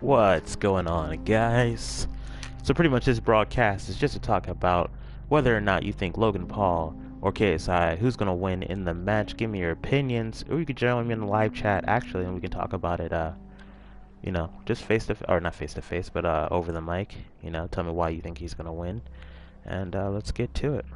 What's going on, guys? So pretty much this broadcast is just to talk about whether or not you think Logan Paul or KSI, who's going to win in the match. Give me your opinions, or you could join me in the live chat, actually, and we can talk about it, just or not face to face, but over the mic. Tell me why you think he's going to win, and let's get to it.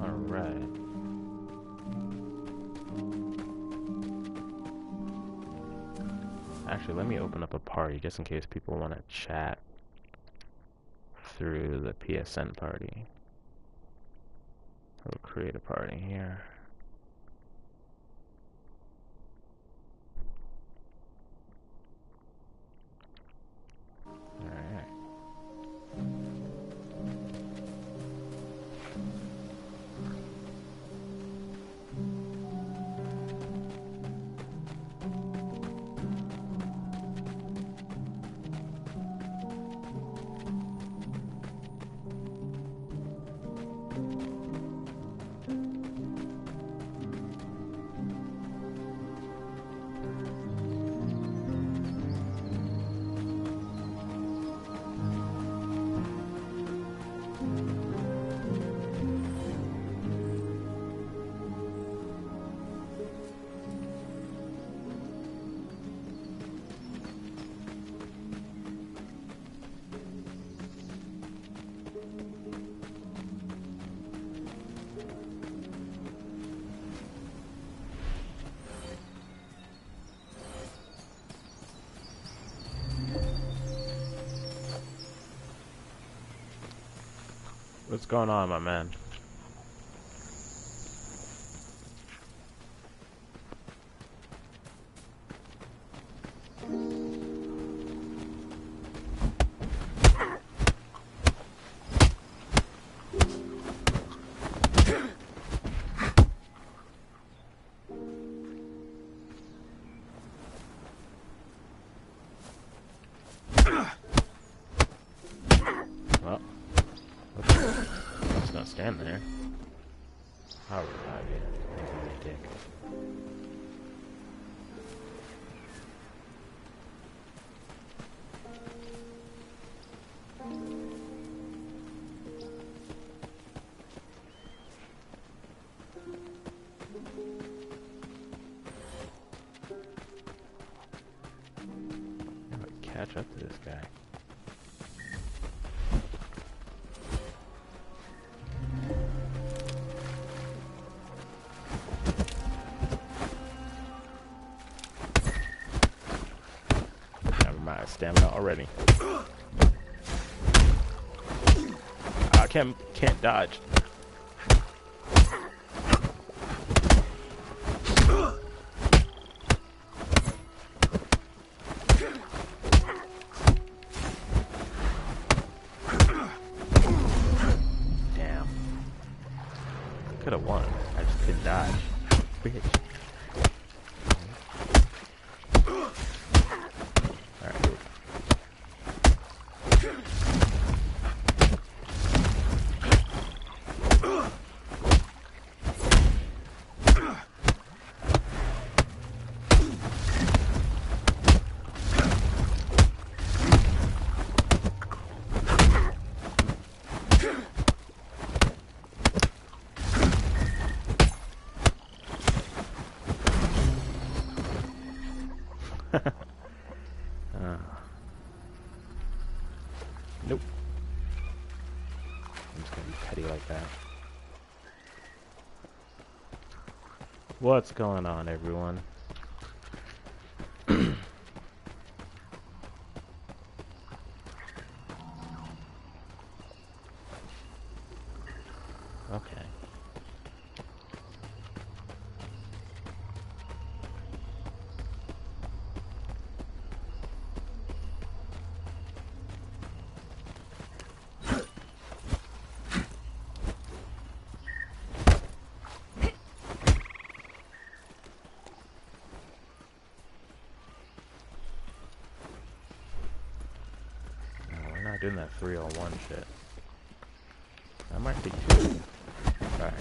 Alright. Actually, let me open up a party just in case people want to chat through the PSN party. We'll create a party here. Alright. What's going on, my man? Well, I'm just gonna stand there. I'll revive you. Think I'm a dick. I'm gonna catch up to this guy. Stamina already. I can't dodge. Damn. Could have won. I just couldn't dodge. Bitch. Gonna be petty like that. What's going on, everyone? Okay. Doing that 3-on-1 shit. I might be too. Alright.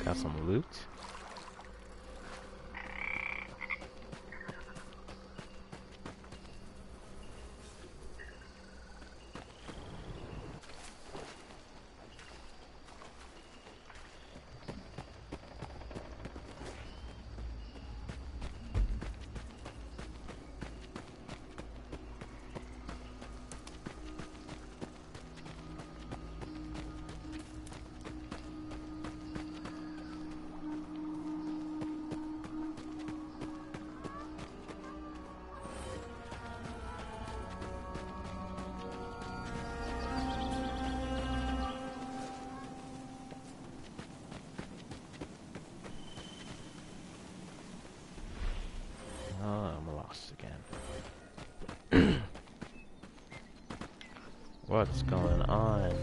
Got some loot. Again. What's going on?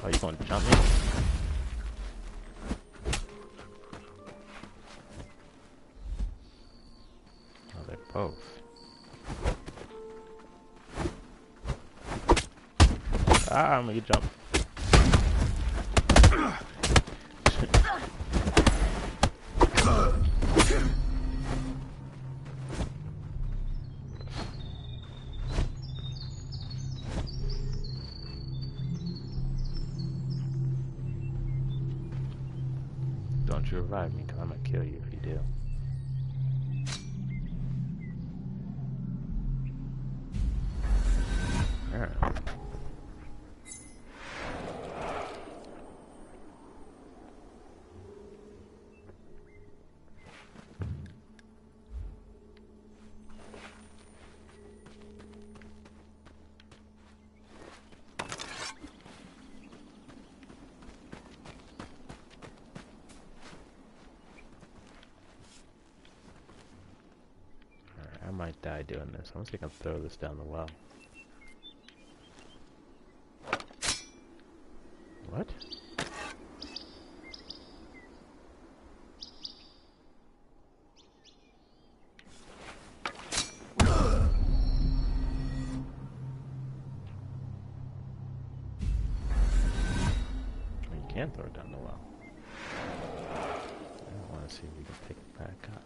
Oh, you gonna jump me? Oh, they're both. Ah, I'm gonna jump. Don't you revive me, because I'm gonna kill you if you do. Alright. I might die doing this. I'm just gonna throw this down the well. What? You can throw it down the well. I want to see if we can pick back up.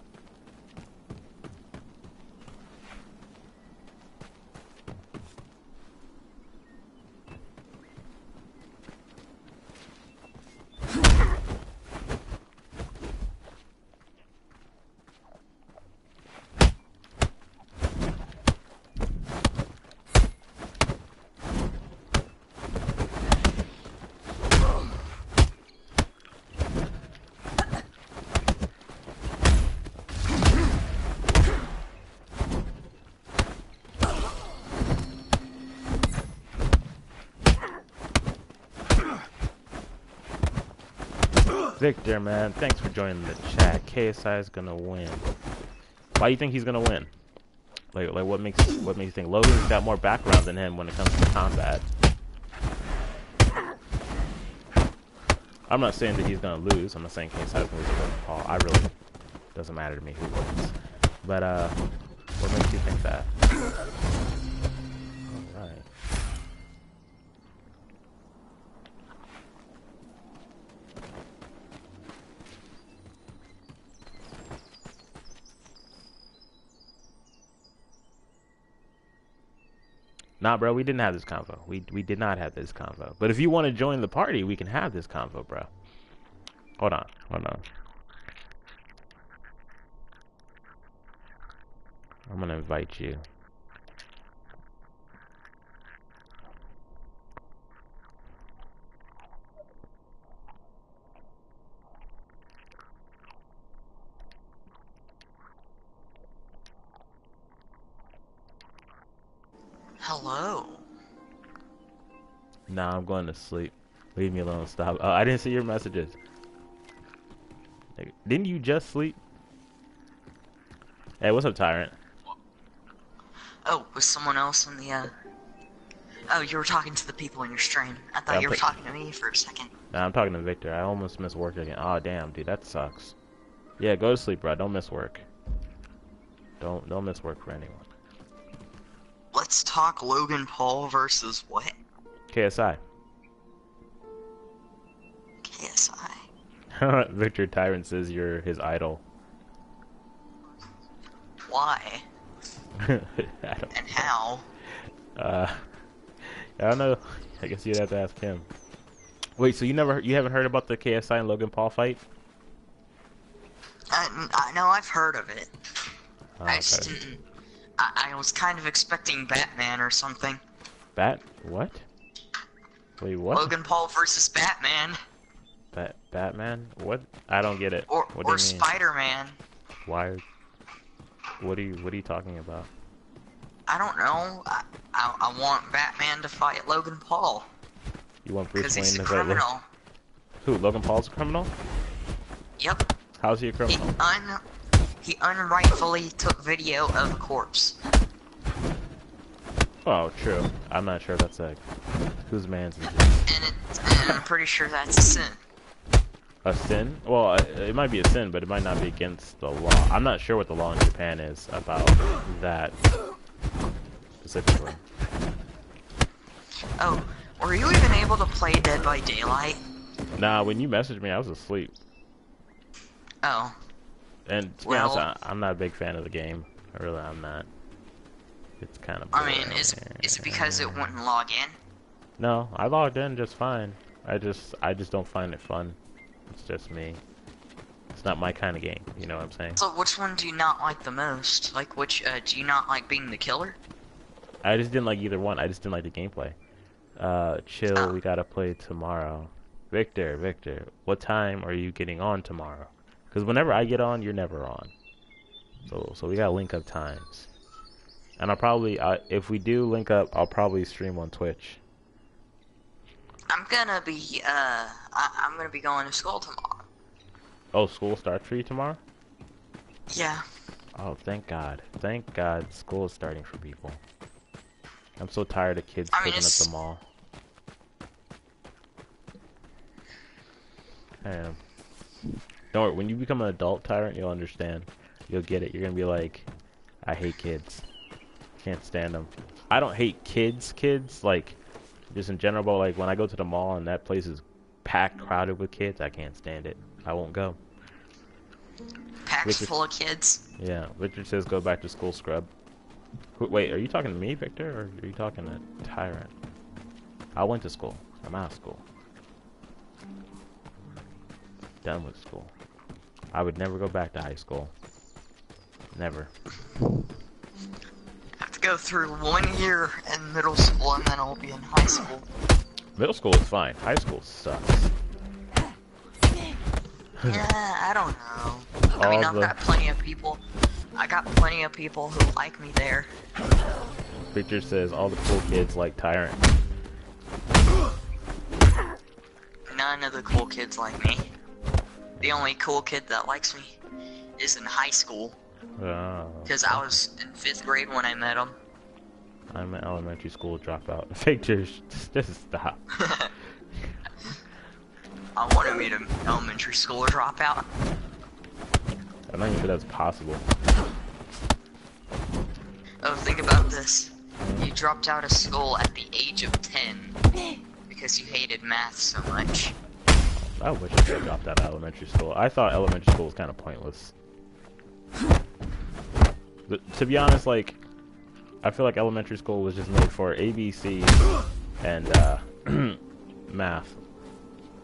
Victor, man, thanks for joining the chat. KSI is gonna win. Why do you think he's gonna win? Like what makes you think Logan's got more background than him when it comes to combat? I'm not saying that he's gonna lose. I'm not saying KSI's gonna lose to Logan Paul. I really doesn't matter to me who wins. But what makes you think that? All right. Nah, bro, we didn't have this convo. We did not have this convo. But if you want to join the party, we can have this convo, bro. Hold on. I'm gonna invite you. Hello. Nah, I'm going to sleep. Leave me alone. Stop. I didn't see your messages. Didn't you just sleep? Hey, what's up, Tyrant? Oh, was someone else in the, Oh, you were talking to the people in your stream. I thought you were talking to me for a second. Nah, I'm talking to Victor. I almost missed work again. Oh, damn, dude, that sucks. Yeah, go to sleep, bro. Don't miss work. Don't miss work for anyone. Let's talk Logan Paul versus what? KSI. KSI. Victor Tyrant says you're his idol. Why? And how? I don't know. I guess you'd have to ask him. Wait, so you haven't heard about the KSI and Logan Paul fight? No, I've heard of it. Oh, I just didn't. I was kind of expecting Batman or something. What? Wait, what? Logan Paul versus Batman. Batman? What? I don't get it. Or what do you mean? Spider-Man. Why? What are you talking about? I don't know. I want Batman to fight Logan Paul. You want Bruce Wayne to fight criminal. Who? Logan Paul's a criminal? Yep. How's he a criminal? He unrightfully took video of a corpse. Oh, true. I'm not sure if that's whose man's is this? And I'm pretty sure that's a sin. A sin? Well, it might be a sin, but it might not be against the law. I'm not sure what the law in Japan is about that specifically. Oh, were you even able to play Dead by Daylight? Nah, when you messaged me, I was asleep. Oh. And to be honest, I'm not a big fan of the game. I'm not. It's kind of boring. I mean, is it because it wouldn't log in? No, I logged in just fine. I just don't find it fun. It's just me. It's not my kind of game. You know what I'm saying? So which one do you not like the most? Like which do you not like being the killer? I just didn't like either one. I just didn't like the gameplay. Chill. Oh. We gotta play tomorrow. Victor, what time are you getting on tomorrow? Because whenever I get on, you're never on. So we gotta link up times. And I'll probably, if we do link up, I'll probably stream on Twitch. I'm gonna be going to school tomorrow. Oh, school starts for you tomorrow? Yeah. Oh, thank God. Thank God school is starting for people. I'm so tired of kids picking up the mall. Damn. Don't worry, when you become an adult, Tyrant, you'll understand. You'll get it. You're gonna be like, I hate kids. Can't stand them. I don't hate kids, like, just in general, but like when I go to the mall and that place is packed, crowded with kids, I can't stand it. I won't go. backpacks Victor, full of kids. yeah, Victor says go back to school, scrub. Wait, are you talking to me, Victor, or are you talking to Tyrant? I went to school. I'm out of school. Done with school. I would never go back to high school. Never. I have to go through 1 year in middle school and then I'll be in high school. Middle school is fine. High school sucks. Yeah, I don't know. I mean, I've got plenty of people. I got plenty of people who like me there. Victor says all the cool kids like Tyrant. None of the cool kids like me. The only cool kid that likes me is in high school. Because I was in 5th grade when I met him. I'm an elementary school dropout. Victor, just stop. I want to meet an elementary school dropout. I'm not even sure that's possible. Oh, think about this. You dropped out of school at the age of 10 because you hated math so much. I wish I could have dropped out of elementary school. I thought elementary school was kind of pointless. But to be honest, like, I feel like elementary school was just made for ABC and math.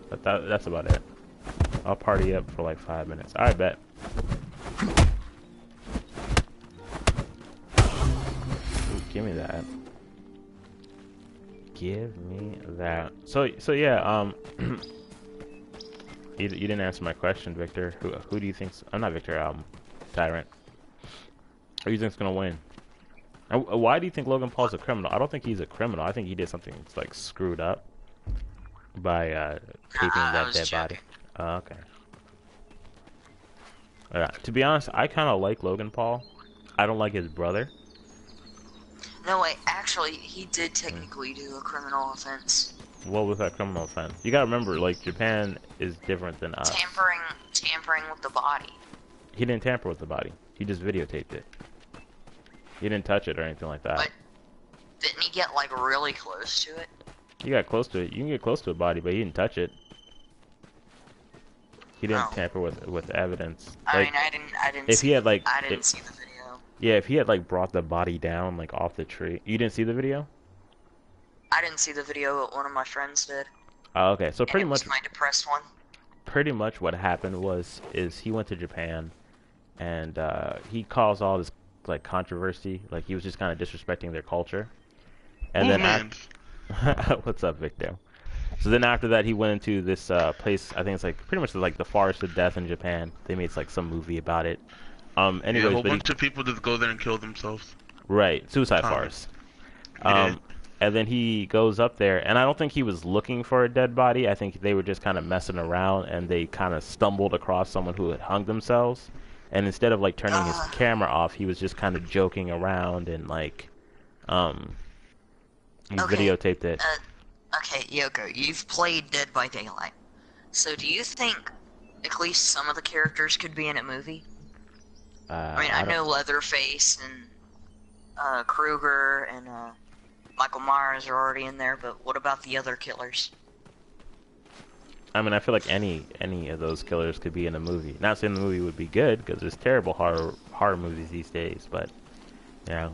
But that's about it. I'll party up for like 5 minutes. I bet. Ooh, give me that. Give me that. So yeah. You didn't answer my question, Victor. Who do you think's? I'm not Victor. Tyrant. Who do you think's gonna win? Why do you think Logan Paul's a criminal? I don't think he's a criminal. I think he did something that's like screwed up by taping that dead body. Okay. To be honest, I kind of like Logan Paul. I don't like his brother. No, wait, actually, he did technically do a criminal offense. What was that criminal offense? You gotta remember, like, Japan is different than us. Tampering with the body. He didn't tamper with the body. He just videotaped it. He didn't touch it or anything like that. But didn't he get, like, really close to it? He got close to it. You can get close to a body, but he didn't touch it. He didn't tamper with evidence. I like, mean, I didn't. If see, he had like, I didn't see the video. Yeah, if he had like brought the body down like off the tree, you didn't see the video. I didn't see the video, but one of my friends did. Oh, okay. So pretty much, my depressed one. Pretty much what happened is he went to Japan, and he caused all this like controversy. Like he was just kind of disrespecting their culture. And then what's up, Victor? So then after that, he went into this place. I think it's like pretty much like the Forest of Death in Japan. They made like some movie about it. Anyways, yeah, a whole bunch of people just go there and kill themselves. Right, Suicide Forest. And then he goes up there, and I don't think he was looking for a dead body. I think they were just kind of messing around, and they kind of stumbled across someone who had hung themselves. And instead of like turning his camera off, he was just kind of joking around and like, he videotaped it. Okay, Yoko, you've played Dead by Daylight. So do you think at least some of the characters could be in a movie? I mean, I know Leatherface and Krueger and Michael Myers are already in there, but what about the other killers? I mean, I feel like any of those killers could be in a movie. Not saying the movie would be good, because there's terrible horror movies these days, but, you know.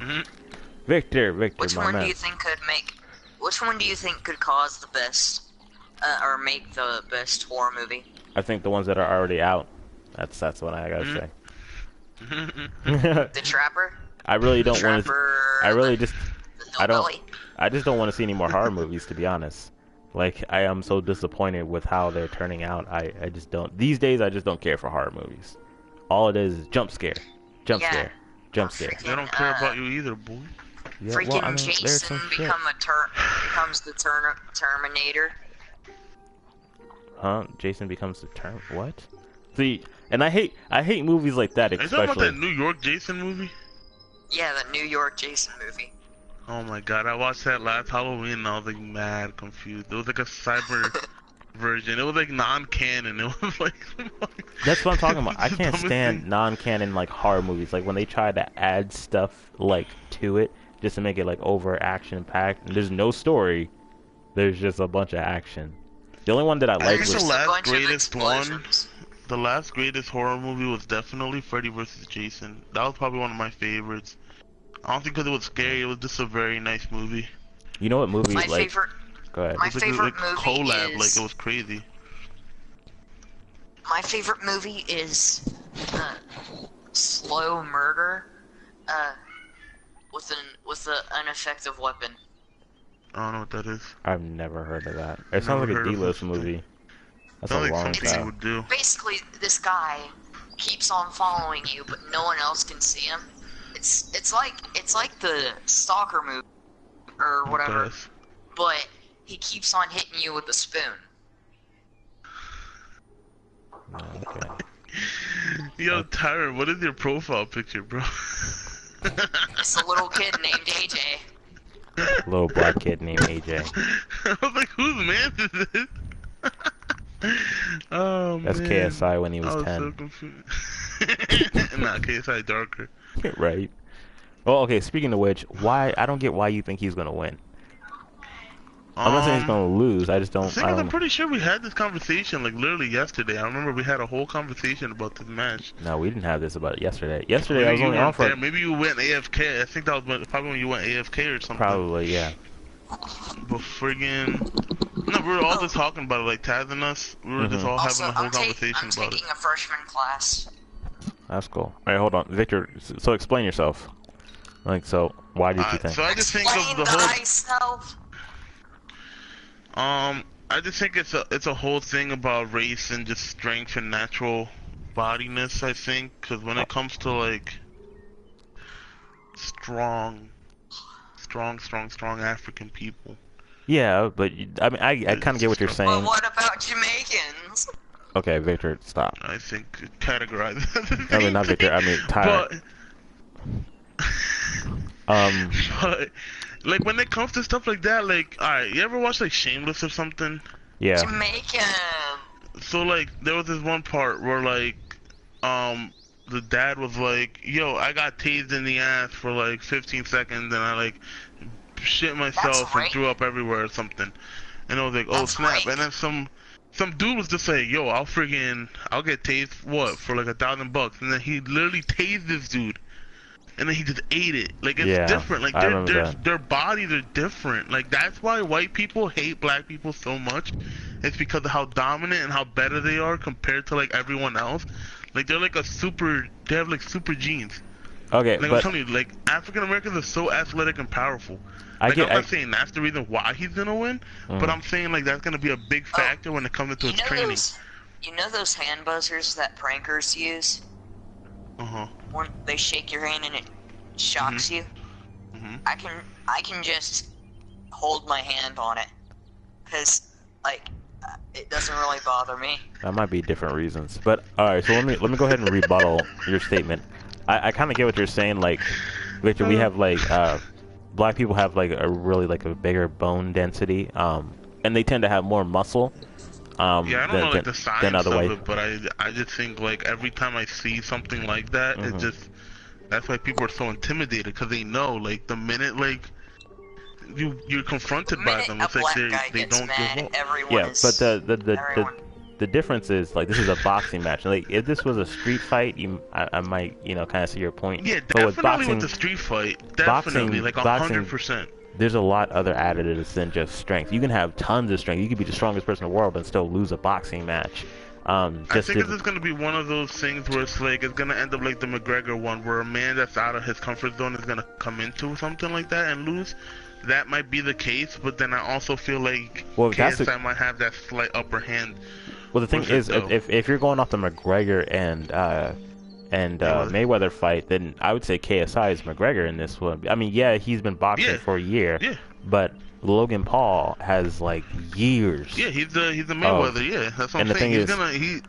Victor, Which my one man. do you think could make... Which one do you think could cause the best, or make the best horror movie? I think the ones that are already out. That's what I gotta say. The Trapper? I really don't want to... I just don't want to see any more horror movies, to be honest. Like, I am so disappointed with how they're turning out. I just don't... These days, I just don't care for horror movies. All it is jump scare. Jump scare. They don't care about you either, boy. Yeah, freaking Jason becomes the Terminator. Huh? Jason becomes the what? See, and I hate movies like that, especially. Are you talking about that New York Jason movie? Yeah, the New York Jason movie. Oh my god, I watched that last Halloween and I was like mad confused. It was like a cyber version. It was like non-canon. It was like that's what I'm talking about. I can't stand non-canon like horror movies. Like when they try to add stuff like to it just to make it like over action packed. And there's no story. There's just a bunch of action. The only one that I liked was the last greatest one. the last greatest horror movie was definitely Freddy vs. Jason. That was probably one of my favorites. I don't think because it was scary, it was just a very nice movie. You know what movie? My like, favorite. go ahead. My favorite movie collab, is. like it was crazy. My favorite movie is Slow Murder, with an effective weapon. I don't know what that is. I've never heard of that. It sounds like a D-list movie. That's a long time. Would do. Basically, this guy keeps on following you, but no one else can see him. It's like the Stalker movie or whatever, but he keeps on hitting you with a spoon. Okay. Yo, Tyron, what is your profile picture, bro? It's a little kid named AJ. Little black kid named AJ. I was like, whose man is this? Oh, That's man. KSI when he was 10. So confused. Nah, KSI darker. Right. Well, okay, speaking of which, I don't get why you think he's gonna win. I'm not saying he's gonna lose, I just don't... I'm pretty sure we had this conversation, like, literally yesterday. I remember we had a whole conversation about this match. No, we didn't have this about it yesterday. Yesterday, I was only on for... Maybe you went AFK. I think that was probably when you went AFK or something. Probably, yeah. But friggin'... No, we were all just talking about it, like, Taz and us. We were just all having a whole conversation about it. I'm taking a freshman class. That's cool. Alright, hold on. Victor, so explain yourself. Like, so, why did you think? So I just think of the whole... I just think it's a whole thing about race and just strength and natural bodiness, I think, because when it comes to, like, strong African people. Yeah, but, I mean, I kind of get what you're saying. But what about Jamaicans? Okay, Victor, stop. I think categorize that. I mean, not Victor, I mean, Tyler. But, like, when it comes to stuff like that, like, alright, you ever watch, like, Shameless or something? Yeah. Jamaican. So, like, there was this one part where, like, the dad was like, yo, I got tased in the ass for, like, 15 seconds, and I, like, shit myself and threw up everywhere or something. And I was like, oh, snap. And then some dude was just like, yo, I'll get tased, what, for, like, $1,000 bucks. And then he literally tased this dude. And then he just ate it. Like, it's different. Like, their bodies are different. Like, that's why white people hate black people so much. It's because of how dominant and how better they are compared to, like, everyone else. Like, they're like they have, like, super genes. Okay, like, I'm telling you, like, African Americans are so athletic and powerful. Like, I'm not saying that's the reason why he's gonna win, but I'm saying, like, that's gonna be a big factor when it comes into his training. You know those hand buzzers that prankers use? When they shake your hand and it shocks you, I can just hold my hand on it, cause like it doesn't really bother me. That might be different reasons, but all right. So let me go ahead and rebuttal your statement. I kind of get what you're saying. Like, Victor, we have like black people have like a really like a bigger bone density, and they tend to have more muscle. Yeah, I don't know like the science of it, but I just think like every time I see something like that, it just that's why people are so intimidated, because they know like the minute like you're confronted by them, it's like they don't give up. Yeah, but the difference is like this is a boxing match. Like if this was a street fight, I might kind of see your point. Yeah, definitely with the street fight, definitely like 100%. There's a lot other additives than just strength. You can have tons of strength. You could be the strongest person in the world and still lose a boxing match. I think it's going to be one of those things where it's like it's going to end up like the McGregor one, where a man that's out of his comfort zone is going to come into something like that and lose. That might be the case, but then I also feel like KSI might have that slight upper hand. Well, the thing is, if you're going off the McGregor and Mayweather fight, then I would say KSI is McGregor in this one. I mean, yeah, he's been boxing for a year, but Logan Paul has like years. Yeah, he's the Mayweather. Yeah, that's what I'm saying. He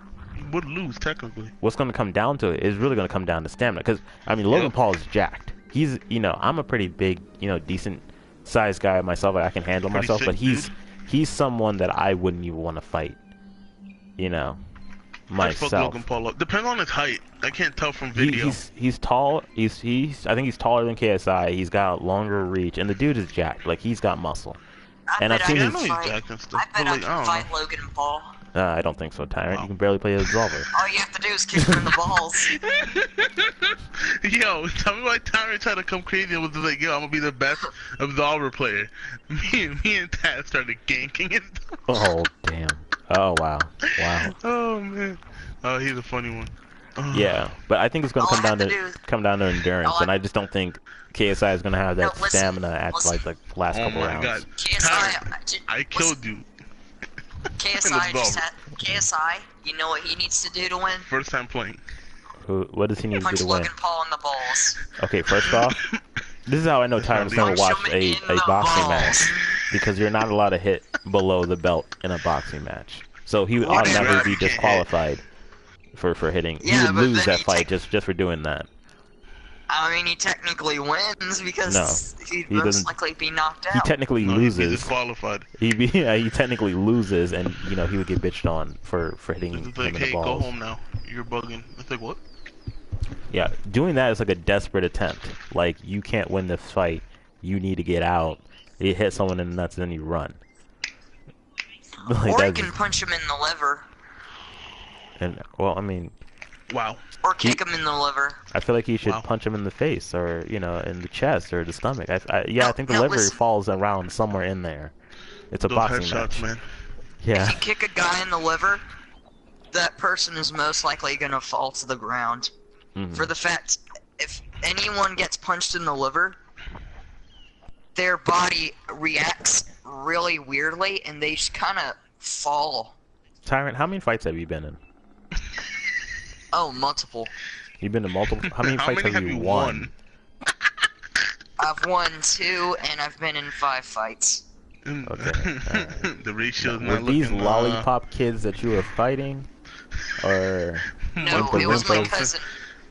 would lose technically. What's going to come down to it is really going to come down to stamina. Because I mean, Logan Paul is jacked. He's I'm a pretty big, decent sized guy myself. Like, I can handle myself, but he's someone that I wouldn't even want to fight. Myself. Logan Paul up. Depends on his height. I can't tell from video. He's tall. I think he's taller than KSI. He's got longer reach, and the dude is jacked. Like, he's got muscle. I bet I can fight Logan Paul. I don't think so, Tyrant. Wow. You can barely play Absolver. All you have to do is kick him in the balls. Yo, tell me why Tyrant tried to come crazy and was just like, yo, I'm gonna be the best Absolver player. Me and Tad started ganking and stuff. Oh, damn. Oh, wow. Wow. Oh, man. Oh, he's a funny one. Yeah, but I think it's going to come down to endurance, and I just don't think KSI is going to have that stamina at like the last couple rounds. Oh my god. KSI, I killed you. KSI, you know what he needs to do to win? First time playing. What does he need to do to win? Punch Logan Paul in the balls. Okay, first off, this is how I know Tyrant's never watched a boxing match, because you're not allowed to hit below the belt in a boxing match. So he would automatically be disqualified for hitting. He would lose that fight just for doing that. I mean, he technically wins because he'd most likely be knocked out. He technically loses. He'd be disqualified. He technically loses, and he would get bitched on for hitting him in the balls. Go home now. You're bugging. It's like, what? Yeah, doing that is like a desperate attempt. Like, you can't win this fight. You need to get out. You hit someone in the nuts, and then you run. Like, or you can punch him in the liver. And well, I mean, wow. Or kick him in the liver. I feel like he should punch him in the face, or in the chest, or the stomach. I think the liver falls around somewhere in there. It's a boxing match. Man. Yeah. If you kick a guy in the liver, that person is most likely gonna fall to the ground. For the fact, if anyone gets punched in the liver, their body reacts really weirdly, and they just kind of fall. Tyrant, how many fights have you been in? Oh, multiple. You've been to multiple? How many fights have you won? I've won 2, and I've been in 5 fights. Okay. The ratio is were these lollipop kids that you were fighting? Or... No, it was my cousin.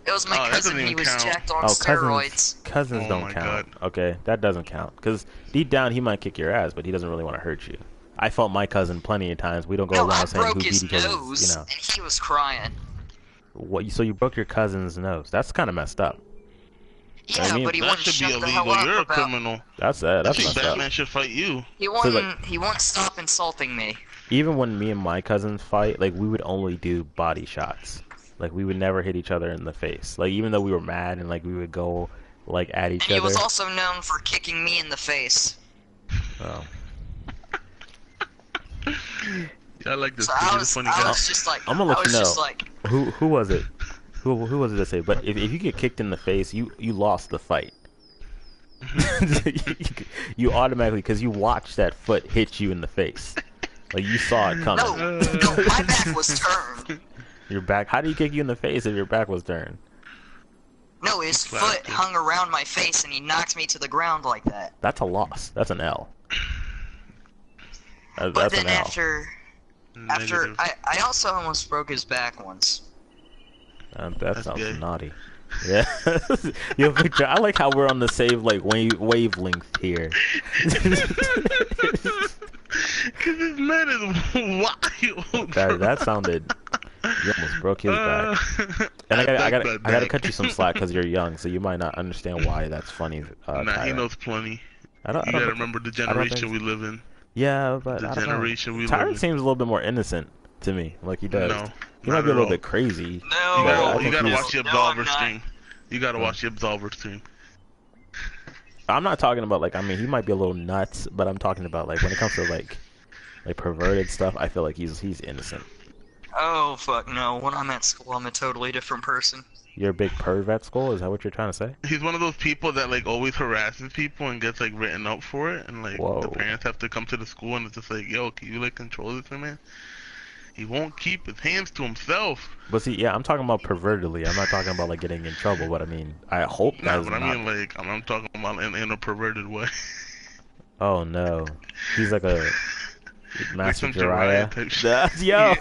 It was my cousin. He was jacked on steroids. Cousins don't count. Okay, that doesn't count. Because deep down, he might kick your ass, but he doesn't really want to hurt you. I fought my cousin plenty of times. We don't go around saying who beat each other. And he was crying. What? So you broke your cousin's nose? That's kind of messed up. Yeah, but he wouldn't shut the hell up. You're a about... criminal. That's messed up. Batman should fight you. He won't stop insulting me. Even when me and my cousins fight, like, we would only do body shots. Like, we would never hit each other in the face. Like, even though we were mad and, like, we would go, like, at each other. He was also known for kicking me in the face. Oh. Yeah, I like this. So I was just like, I'm gonna let you know. Who was it? Who was it to say? But if you get kicked in the face, you lost the fight. You automatically, because you watched that foot hit you in the face. Like, you saw it coming. No, my back was turned. Your back? How do you kick you in the face if your back was turned? No, his foot hung around my face and he knocked me to the ground like that. That's a loss. That's an L. But then after I also almost broke his back once. That sounds naughty. Yeah. Yo, Victor, I like how we're on the same wavelength here. Cause this man is wild. That sounded. You almost broke his back. And I gotta cut you some slack because you're young, so you might not understand why that's funny. Nah, he knows plenty. You gotta remember the generation we live in. Yeah, but the generation we live in. Tyrant seems a little bit more innocent to me, like he does. No, he might be a little bit crazy. No, you gotta watch the Absolver stream. You gotta watch the Absolver stream. I'm not talking about, like, I mean, he might be a little nuts, but I'm talking about, like, when it comes to like perverted stuff, I feel like he's innocent. Oh fuck no! When I'm at school, I'm a totally different person. You're a big perv at school? Is that what you're trying to say? He's one of those people that, like, always harasses people and gets, like, written up for it, and, like, the parents have to come to the school and it's just like, yo, can you, like, control this man? He won't keep his hands to himself. But see, yeah, I'm talking about pervertedly. I'm not talking about, like, getting in trouble, but I mean, I hope that's not. I mean, like, I'm talking about in a perverted way. Oh no, he's like a Master like Jiraiya. Yo.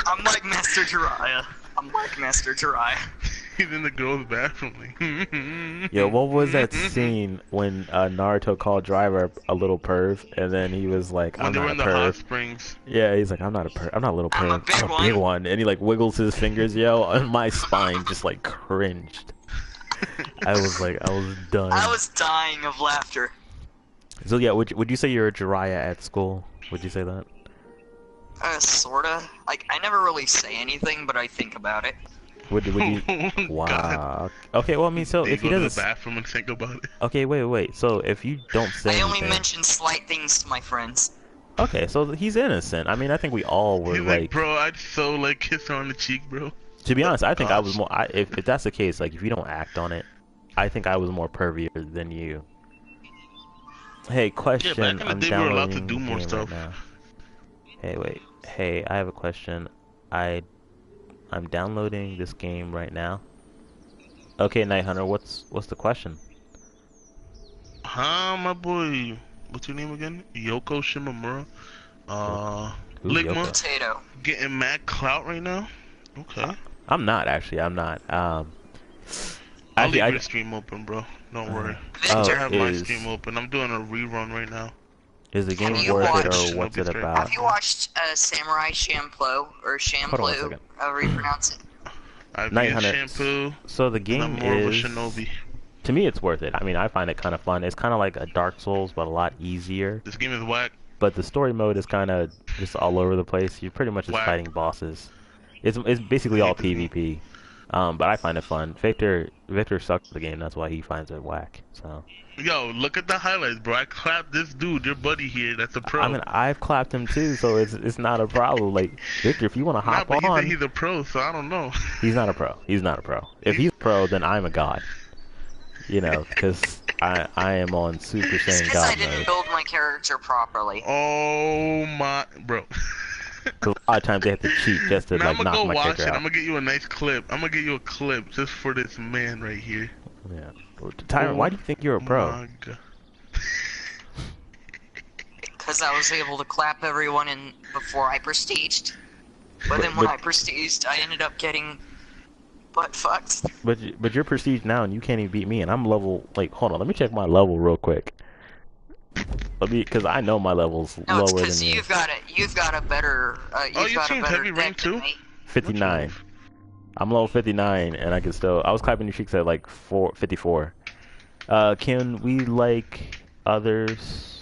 I'm like Master Jiraiya. He's in the girls' bathroom. Like, yo, what was that scene when Naruto called Driver a little perv, and then he was like, when "I'm they not were a in the perv." hot springs. Yeah, he's like, "I'm not a perv. I'm not a little perv. I'm a big one." And he like wiggles his fingers, yo, and my spine just like cringed. I was done. I was dying of laughter. So yeah, would you say you're a Jiraiya at school? Would you say that? Sorta. Like, I never really say anything, but I think about it. Would you? Wow. God. Okay, well, I mean, so You if he go to the doesn't. bathroom and think about it. Okay, wait. So if you don't say I only anything. mention slight things to my friends. Okay, so he's innocent. I mean, I think we all were He's like, bro, I'd so like kiss her on the cheek, bro. To be honest, I think I was Gosh. more. If that's the case, like if you don't act on it, I think I was more pervier than you. Hey, Yeah, question. back in the I'm day, we were allowed to downloading do the more game right stuff. now. Hey, wait. Hey, I have a question. I'm downloading this game right now. Okay, Night Hunter, what's the question? Huh, my boy. What's your name again? Yoko Shimamura. Who's Ligma. Yoko? Potato. Getting mad clout right now. Okay. I'm not actually. I'm not. I'll Actually, leave your stream open, bro. Don't worry. Victor. I have my stream open. I'm doing a rerun right now. Is the game Have you worth it, watched- or what's it Have about? Have you watched Samurai Champloo, or Hold on one Champloo, second. however you pronounce it? I've Night used Hunter. shampoo. So the And game I'm more of a is. shinobi. To me, it's worth it. I mean, I find it kind of fun. It's kind of like a Dark Souls, but a lot easier. This game is whack. But the story mode is kind of just all over the place. You're pretty much just Whack. fighting bosses. It's basically I all hate this PvP. But I find it fun. Victor sucks at the game. That's why he finds it whack. So. Yo, look at the highlights, bro. I clapped this dude, your buddy here. That's a pro. I mean, I've clapped him too, so it's not a problem. Like Victor, if you want to Nah, hop but he on, said he's a pro, so I don't know. he's not a pro. He's not a pro. If he's a pro, then I'm a god. You know, because I am on Super It's Saiyan because I God didn't mode. build my character properly. Oh my, bro. 'Cause a lot of times they have to cheat just to Now like I'm gonna knock go my watch character it. out. I'm gonna get you a nice clip. I'm gonna get you a clip just for this man right here. Yeah. Tyron, why do you think you're a pro? My God. Because I was able to clap everyone in before I prestiged. But then when I prestiged, I ended up getting butt fucked. But you're prestige now and you can't even beat me, and I'm level. Like, hold on, let me check my level real quick. Because I know my level's No, it's lower because than you. you've got a better. You've you got a changed better heavy rank deck than too? me. 59. I'm level 59, and I can still. I was clapping your cheeks at like 54. Can we like others?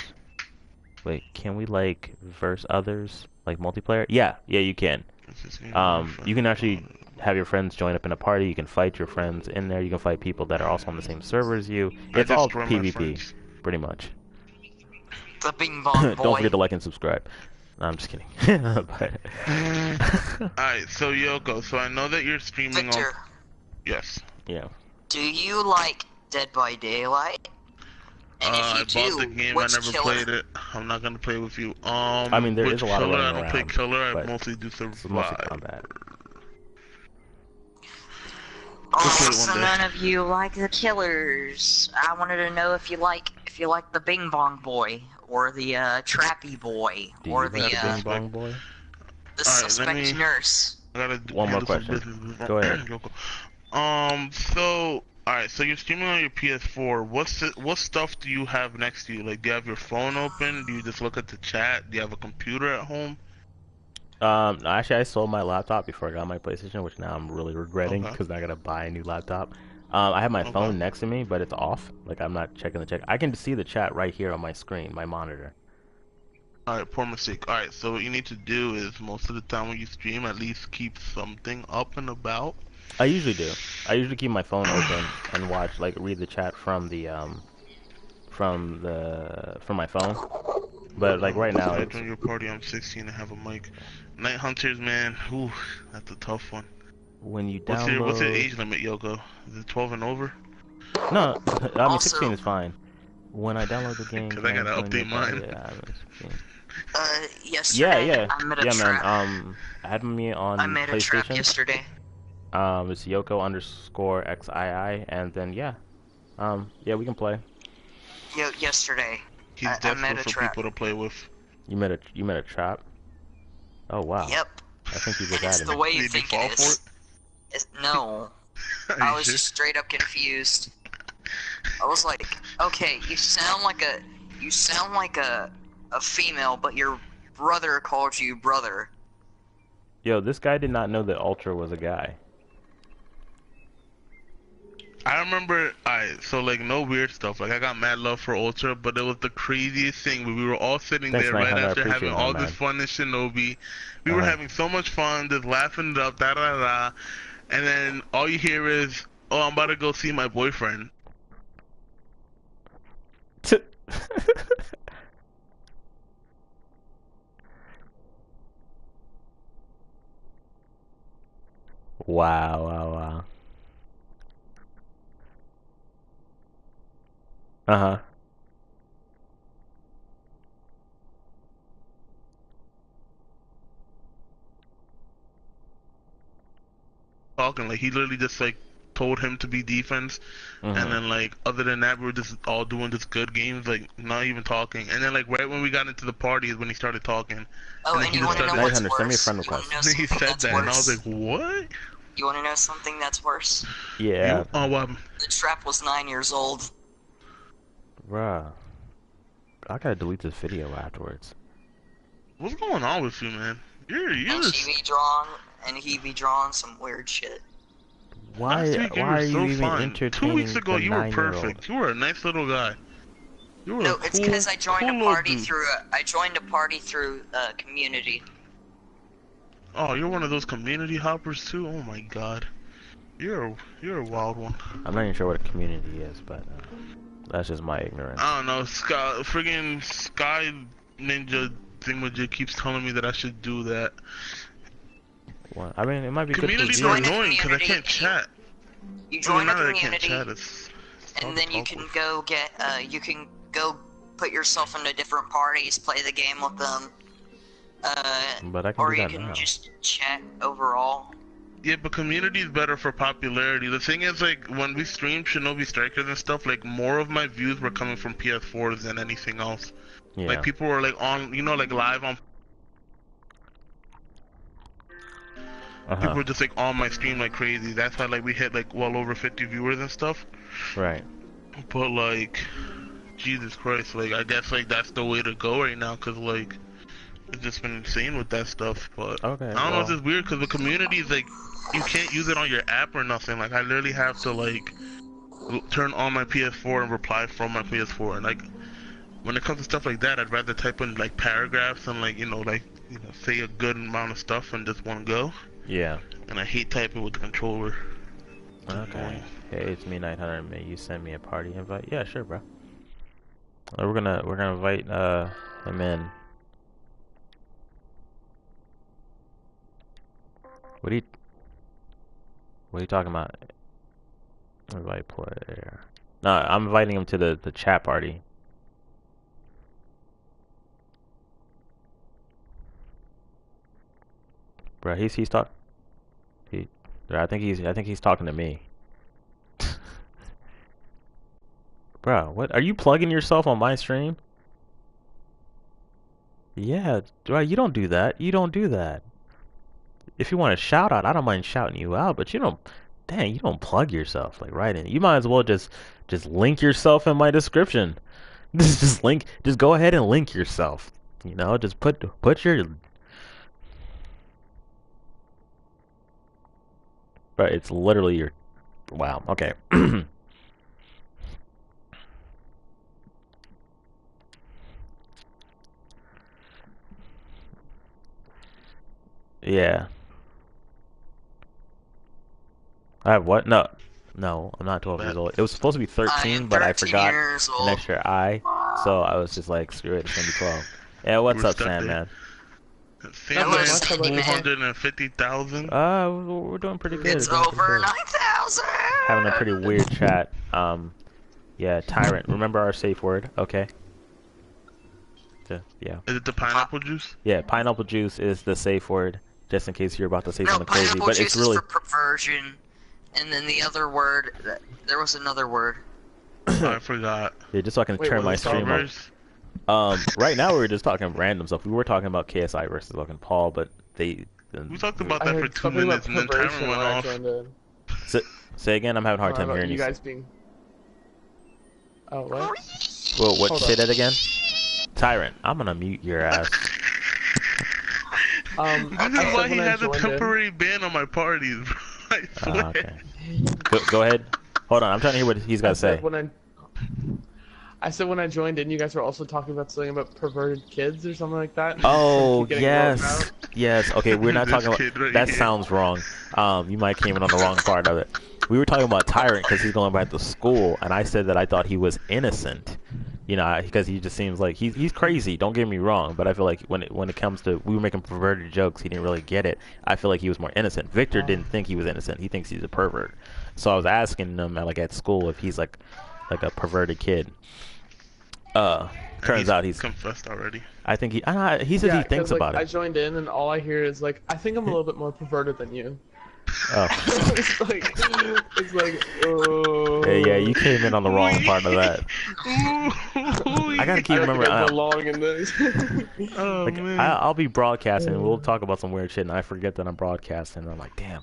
Wait, can we like verse others like multiplayer? Yeah, you can. You can actually have your friends join up in a party. You can fight your friends in there. You can fight people that are also on the same server as you. It's all PvP, pretty much. The Bing Bong Boy. Don't forget to like and subscribe. No, I'm just kidding. But... Alright, so Yoko, so I know that you're streaming Victor, on. Yes. Yeah. do you like Dead by Daylight? And if I you do, bought the game. I which never killer? played it. I'm not gonna play with you. I mean, there which is a lot of killer? running I don't play around, killer. I but mostly do It's mostly survive. combat. Oh, Okay, so one day. none of you like the killers. I wanted to know if you like the Bing Bong Boy or the Trappy Boy Do or you the like the Bing Bong Boy? Alright, suspect let me- nurse. I gotta One more handle some question. business. Go ahead. Yoko. So, alright, so you're streaming on your PS4. What stuff do you have next to you? Like, do you have your phone open? Do you just look at the chat? Do you have a computer at home? Actually, I sold my laptop before I got my PlayStation, which now I'm really regretting Okay. because now I gotta buy a new laptop. I have my Okay. phone next to me, but it's off. Like I'm not checking the chat. I can see the chat right here on my screen, my monitor. Alright, poor mistake. Alright, so what you need to do is most of the time when you stream, at least keep something up and about. I usually do. I usually keep my phone open and watch, like, read the chat from my phone. But like right now, So I it's join your party. I'm 16 and have a mic. Night Hunters, man. Ooh, that's a tough one. when you What's your download. age limit, Yoko? Is it 12 and over? No, I mean Also- 16 is fine. When I download the game, 'Cause I gotta join your update party, mine. yeah, I'm 16. Yesterday I met a yeah, trap. man. Add me on I made a trap PlayStation. yesterday. It's Yoko_XII, and then yeah, we can play. Yesterday. He's I met desperate a for trap. people to play with. You met a trap. Oh wow. Yep. I think you just And it's added the me. way you Did you think fall it is. No. Are I you was sure? just straight up confused. I was like, okay, you sound like a female, but your brother called you brother. Yo, this guy did not know that Ultra was a guy. I remember, so like no weird stuff. Like I got mad love for Ultra, but it was the craziest thing. We were all sitting Thanks, there man. right I after appreciate having it, my all this man. fun in Shinobi. We were Uh-huh. having so much fun, just laughing it up, da da da. And then all you hear is, "Oh, I'm about to go see my boyfriend." Wow, wow, wow. Uh-huh. Talking like he literally just like told him to be defense, and Mm-hmm. then like other than that, we were just all doing just good games, like not even talking. And then like right when we got into the party is when he started talking, Oh, and then and he you just want to know started. what's 900, send me a worse? friend You want to request. know He something said that's that, and I was like, worse? "What? You want to know something that's worse? Yeah, Oh, The trap was 9 years old. bruh. I gotta delete this video afterwards. What's going on with you, man? You're And she just be drawn, and he be drawing some weird shit. last Why week you were why are you so even fine. 2 weeks entertaining ago the you were 9-year-old? perfect. You were a nice little guy. You were a No, it's cool, because I joined cool a little party dude. through community. Oh, you're one of those community hoppers too. Oh my God, you're a wild one. I'm not even sure what a community is, but that's just my ignorance. I don't know. Friggin' Sky Ninja thingamajig keeps telling me that I should do that. What? I mean, it might be good for You Communities are join a views. annoying because I community, can't chat. you I mean, join a not that I can't community, chat. It's hard and to then you talk can with. go get, you can go put yourself into different parties, play the game with them, But I can or do you that can now. just chat overall. Yeah, but community is better for popularity. The thing is, like, when we streamed Shinobi Strikers and stuff, like, more of my views were coming from PS4s than anything else. Like, Yeah. people were, like, on, like, live on. People Uh-huh. were just, like, on my stream like crazy. That's why, like, we hit, like, well over 50 viewers and stuff. Right. But, like, Jesus Christ, like, I guess, like, that's the way to go right now, because, like, it's just been insane with that stuff. But, Okay, I don't know, it's well, just weird, because the community is, like, you can't use it on your app or nothing. Like, I literally have to, like, turn on my PS4 and reply from my PS4. And like when it comes to stuff like that, I'd rather type in like paragraphs and like say a good amount of stuff in just one go. yeah. And I hate typing with the controller. It's Okay. annoying. Hey, it's me 900. May you send me a party invite? Yeah, sure, bro. We're gonna invite him in. What are you what are you talking about? Invite player. No, I'm inviting him to the chat party. Bro, he's talk he I think he's talking to me. Bro, what are you plugging yourself on my stream? Yeah, bro, you don't do that. You don't do that. If you want a shout out, I don't mind shouting you out, but you don't plug yourself like right in. You might as well just link yourself in my description. Just go ahead and link yourself. Just put your, but it's literally your, wow, okay. Yeah. I have what? No. No, I'm not 12 years But old. It was supposed to be I 13, am but I 13 forgot years an old. extra I, so I was just like, screw it, it's gonna be 12. Yeah, we what's were up, stuck there. Sandman? Hello, Sandman Sandy Man. 250,000. We're doing pretty good. It's We're doing pretty over good. 9,000! Having a pretty weird chat. Yeah, Tyrant. Remember our safe word, okay? Yeah. Is it the pineapple juice? Yeah, pineapple juice is the safe word, just in case you're about to say No, something crazy. pineapple But it's juice is really. for perversion. And then the other word, there was another word. Oh, I forgot. Yeah, just so I can Wait, turn what my is that? stream up. Servers. Right now we were just talking random stuff. We were talking about KSI versus Logan Paul, but We talked about I that for heard 2 something about minutes and then perversion timer when went I off. joined in. Say again. I'm having a hard time About hearing you you. guys being. Oh, what? Well, what? Hold Say up. that again. Tyrant, I'm gonna mute your ass. This I is said why he when I has a joined in. temporary ban on my parties, bro. I swear. Okay. Go ahead. Hold on, I'm trying to hear what he's got to say. I said when I joined in, you guys were also talking about something about perverted kids or something like that. Oh, yes. Yes. Okay, we're not talking about... Right that here. sounds wrong. You might came in on the wrong part of it. We were talking about Tyrant because he's going back to school, and I said that I thought he was innocent. You know, because he just seems like... He's crazy, don't get me wrong, but I feel like when it comes to... We were making perverted jokes, he didn't really get it. I feel like he was more innocent. Victor didn't think he was innocent. He thinks he's a pervert. So I was asking him, like, at school if he's, like a perverted kid. Turns out he's confessed already. I think he said he thinks about it. I joined in and all I hear is like, I think I'm a little bit more perverted than you. Oh. it's like, oh. Hey, yeah, you came in on the wrong part of that. I gotta keep remembering. I belong in this. Oh, man. I'll be broadcasting and we'll talk about some weird shit and I forget that I'm broadcasting and I'm like, damn.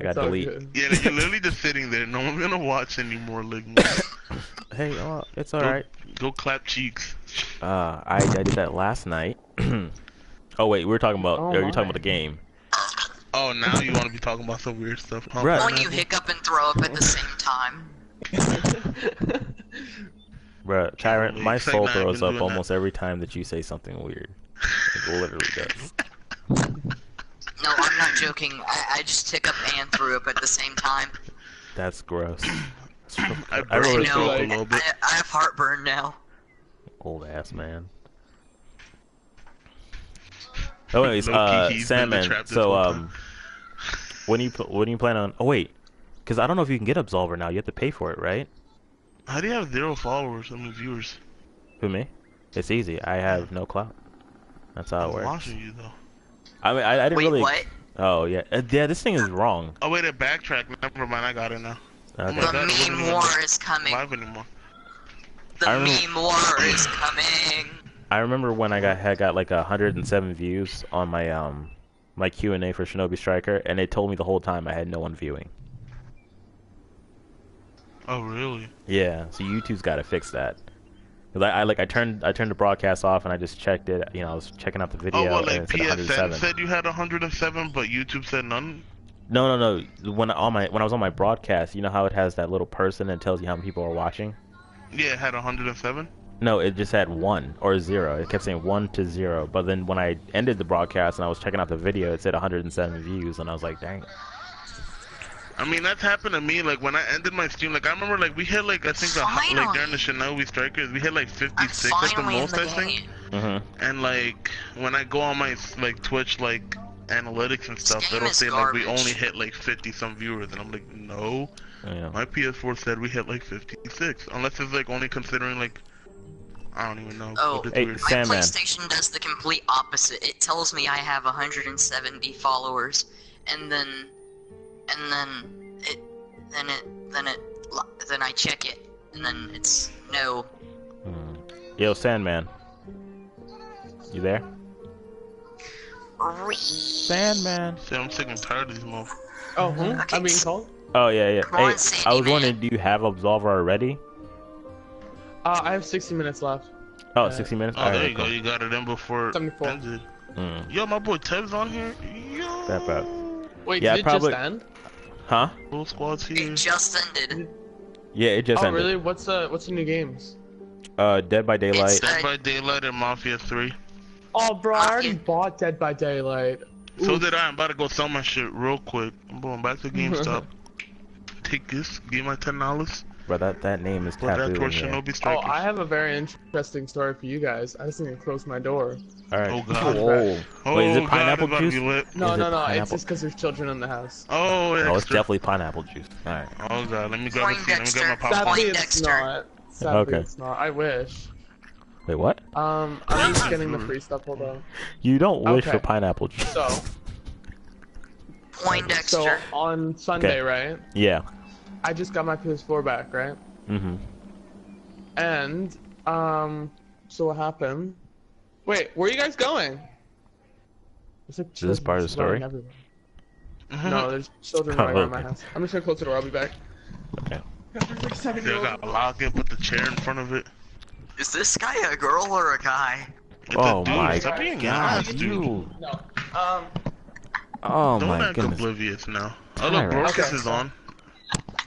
I gotta delete. Yeah, you're literally just sitting there. No one's gonna watch anymore. Like, hey, it's alright. Go clap cheeks. I did that last night. Oh wait, we were talking about. Are you talking about the game? Oh, now you want to be talking about some weird stuff? Huh? Right. When you hiccup and throw up at the same time. Bruh, Tyrant, my soul I've throws been up almost every time that you say something weird. It literally does. No, I'm not joking. I just hiccup and threw up at the same time. That's gross. I I really throw up a little bit. I have heartburn now. Old ass man. Oh, anyways, Low-key, Sandman. So, when you plan on? Oh wait, because I don't know if you can get Absolver now. You have to pay for it, right? How do you have 0 followers? I mean, viewers. Who, me? It's easy. I have no clout. That's how it I'm works. watching you though. I mean, I didn't Wait, really. what? Oh yeah, yeah. This thing is wrong. Oh wait, a backtrack. Never mind. I got it now. Okay. Oh my The God, it wasn't meme even war is coming. live anymore. The meme war is coming. I remember when I got like 107 views on my my Q&A for Shinobi Striker, and it told me the whole time I had no one viewing. Oh really? Yeah, so YouTube's got to fix that. Cause I turned the broadcast off and I just checked it. You know, I was checking out the video. Oh well, and like it said PSN 107. said you had 107, but YouTube said none. No. When I was on my broadcast, you know how it has that little person that tells you how many people are watching? Yeah, it had 107. No, it just had 1 or 0. It kept saying 1 to 0. But then when I ended the broadcast and I was checking out the video, it said 107 views, and I was like, dang. I mean, that's happened to me. Like when I ended my stream, like I remember, like we hit like I think like during the Shinobi Strikers, we hit like 56 at the most, I think. And like when I go on my like Twitch like analytics and stuff, it'll say like we only hit like 50 some viewers, and I'm like, no. Yeah. My PS4 said we hit like 56, unless it's like only considering like I don't even know. Oh, hey, my Sandman. PlayStation does the complete opposite. It tells me I have 170 followers, and then I check it, and then it's no. Yo, Sandman. You there? Sandman. See, I'm sick and tired of these motherfuckers. Oh, Okay, I'm being called? Oh, yeah. Come Hey, on, I Sandy, was wondering, man. do you have Absolver already? I have 60 minutes left. Oh, 60 minutes? Oh, there you go. You got it in before it 74. ended. Yo, my boy Tev's on here. Yo. That bad. Wait, Yeah, did it probably- just end? Huh? Full squad's here. It just ended. Yeah, it just Oh, ended. really? What's the new games? Dead by Daylight. Dead by Daylight and Mafia 3. Oh, bro, I already bought Dead by Daylight. So did I. I'm about to go sell my shit real quick. I'm going back to GameStop. Take this. Give me my $10. Bro, that name is Put that tattooed towards in here. Shinobi Oh, Strikers. I have a very interesting story for you guys. I just need to close my door. Alright. Oh, God. Whoa. Oh, Wait, is it God, pineapple it's about to juice? be lit. No, Is no, it no. It's pineapple? just because there's children in the house. Oh, Oh, it's extra. definitely pineapple juice. Alright. Oh, God. Let me grab a seat. Let me Poindexter. grab my popcorn. Sadly, it's Poindexter. not. Sadly, Okay. it's not. I wish. Wait, what? I'm just getting the free stuff. Hold on. You don't wish Okay. for pineapple juice. So Poindexter. on Sunday, Okay. right? Yeah. I just got my PS4 back, right? Mm-hmm. And so what happened? Wait, where are you guys going? Is this part of the story? No, there's children Oh, running around my okay. house. I'm just gonna close the door. I'll be back. Okay. They got a lock it, put the chair in front of it. Is this guy a girl or a guy? It's Oh a dude. my Stop being God, nice, dude. you. No. Oh Don't my act goodness. oblivious now. Oh, look, Tyrant. Brocus Okay. is on.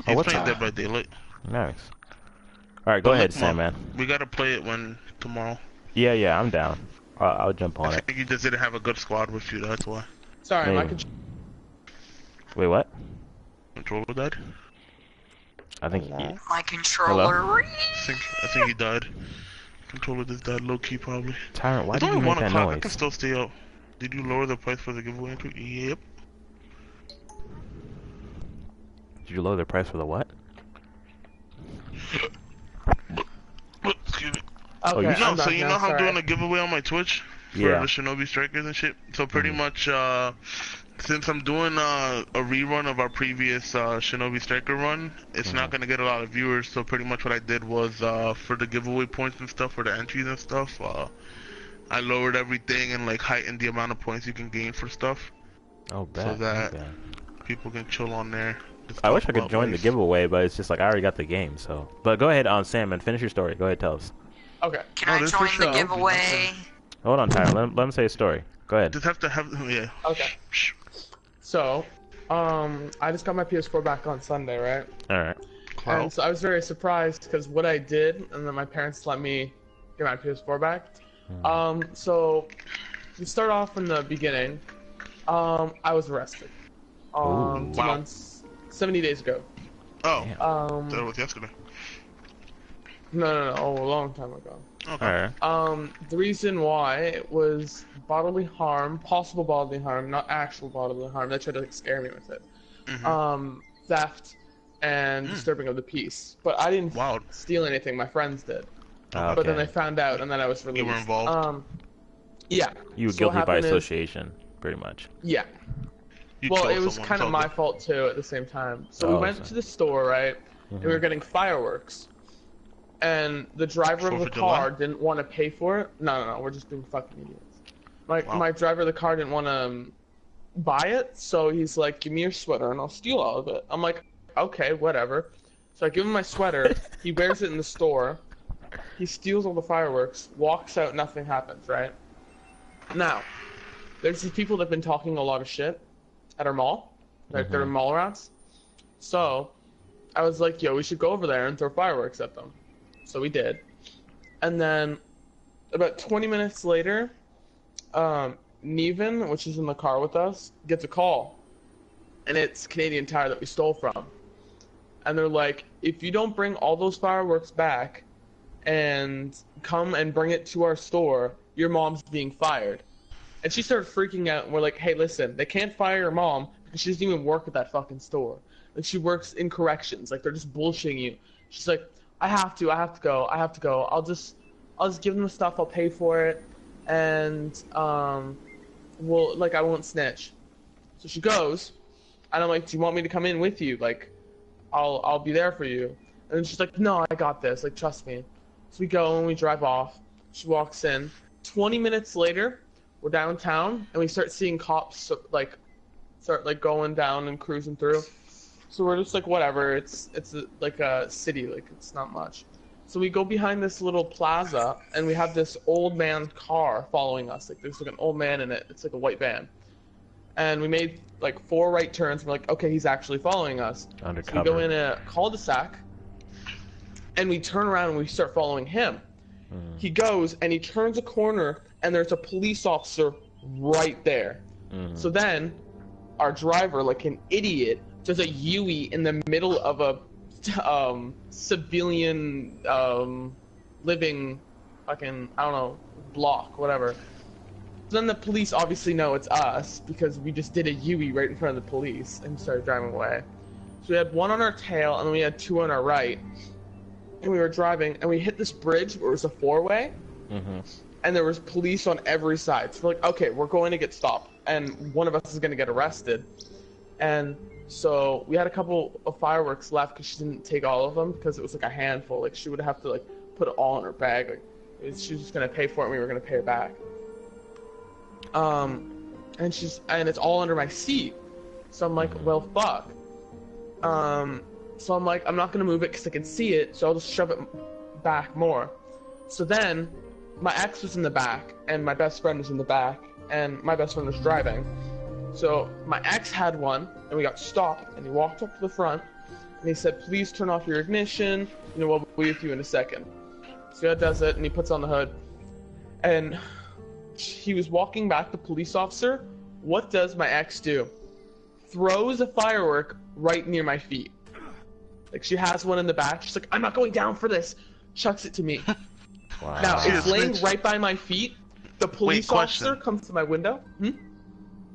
Oh, He's what's playing up? Dead by Daylight. Nice. All right, go ahead, Look, Mom, Sandman. we gotta play it when tomorrow. Yeah, I'm down. I'll jump I on it. think you just didn't have a good squad with you. That's why. Sorry, my Maybe. Wait, what? Controller died. I think. My controller. I think he died. Controller just died low key probably. Tyrant, why It's did you only make 1 that o'clock. I noise? can still stay up. Did you lower the price for the giveaway entry? Yep. Did you lower the price for the what? Excuse me. Okay, you No, I'm so back you now, know how I'm sorry. doing a giveaway on my Twitch for Yeah. the Shinobi Strikers and shit? So pretty much, since I'm doing a rerun of our previous Shinobi Striker run, it's not gonna get a lot of viewers. So pretty much what I did was for the giveaway points and stuff, for the entries and stuff, I lowered everything and like heightened the amount of points you can gain for stuff, Oh, bet. so that Okay. people can chill on there. I wish I could join the giveaway, but it's just like I already got the game, so. But go ahead, Salmon, finish your story. Go ahead, tell us. Okay. Can I this join is the so- giveaway? Hold on, Tyrant. Let him say a story. Go ahead. Just have to have yeah. Okay. So, I just got my PS4 back on Sunday, right? All right. And so I was very surprised because what I did, and then my parents let me get my PS4 back. So we start off in the beginning. I was arrested. 2 Ooh. months, 70 days ago. Oh, Damn. that was yesterday. No, a long time ago. Okay. All right. The reason why was bodily harm, possible bodily harm, not actual bodily harm. They tried to like, scare me with it. Theft and disturbing of the peace. But I didn't Wow. steal anything. My friends did. Okay. But then they found out, and then I was released. You were involved. Yeah. You were So what guilty by happened is- association, pretty much. Yeah. You Well, killed it was someone, kind of it's my all good. fault too at the same time. So Oh, we went so- to the store, right? And we were getting fireworks. And the driver of 4th the of July? car didn't want to pay for it. No, we're just being fucking idiots. Wow. My driver of the car didn't want to buy it, so he's like, "Give me your sweater and I'll steal all of it." I'm like, "Okay, whatever." So I give him my sweater. He wears it in the store. He steals all the fireworks, walks out, nothing happens, right? Now, there's these people that've been talking a lot of shit at our mall. They're mall rats. So I was like, yo, we should go over there and throw fireworks at them. So we did. And then about 20 minutes later, Neven, which is in the car with us, gets a call. And it's Canadian Tire that we stole from. And they're like, if you don't bring all those fireworks back and come and bring it to our store, your mom's being fired. And she started freaking out, and we're like, hey, listen, they can't fire your mom because she doesn't even work at that fucking store. Like, she works in corrections. Like, they're just bullshitting you. She's like, I have to go. I'll just give them the stuff, I'll pay for it, and, I won't snitch. So she goes, and I'm like, do you want me to come in with you? Like, I'll be there for you. And then she's like, no, I got this. Like, trust me. So we go and we drive off. She walks in. 20 minutes later, we're downtown and we start seeing cops start going down and cruising through. So we're just like, whatever. It's like a city. Like, it's not much. So we go behind this little plaza and we have this old man car following us. Like, there's like an old man in it. It's like a white van. And we made like 4 right turns. We're like, okay, he's actually following us. Undercover. So we go in a cul-de-sac, and we turn around and we start following him. He goes and he turns a corner, and there's a police officer right there. So then, our driver, like an idiot, does a Yui in the middle of a civilian living fucking, I don't know, block, whatever. Then the police obviously know it's us because we just did a Yui right in front of the police and started driving away. So we had 1 on our tail and then we had 2 on our right. And we were driving and we hit this bridge where it was a 4-way. And there was police on every side. So we're like, okay, we're going to get stopped. And one of us is going to get arrested. And so we had a couple of fireworks left because she didn't take all of them because it was like a handful. Like, she would have to like put it all in her bag. Like, she was just going to pay for it and we were going to pay her back. And it's all under my seat. So I'm like, well, fuck. So I'm like, I'm not gonna move it because I can see it, so I'll just shove it back more. So then, my ex was in the back, and my best friend was in the back, and my best friend was driving. So my ex had one, and we got stopped, and he walked up to the front, And he said, please turn off your ignition. You know, we'll be with you in a second. So he does it, and he puts on the hood. And he was walking back, the police officer. What does my ex do? Throws a firework right near my feet. Like, she has one in the back. She's like, I'm not going down for this. Chucks it to me. Wow. Now, it's laying right by my feet. The police officer comes to my window.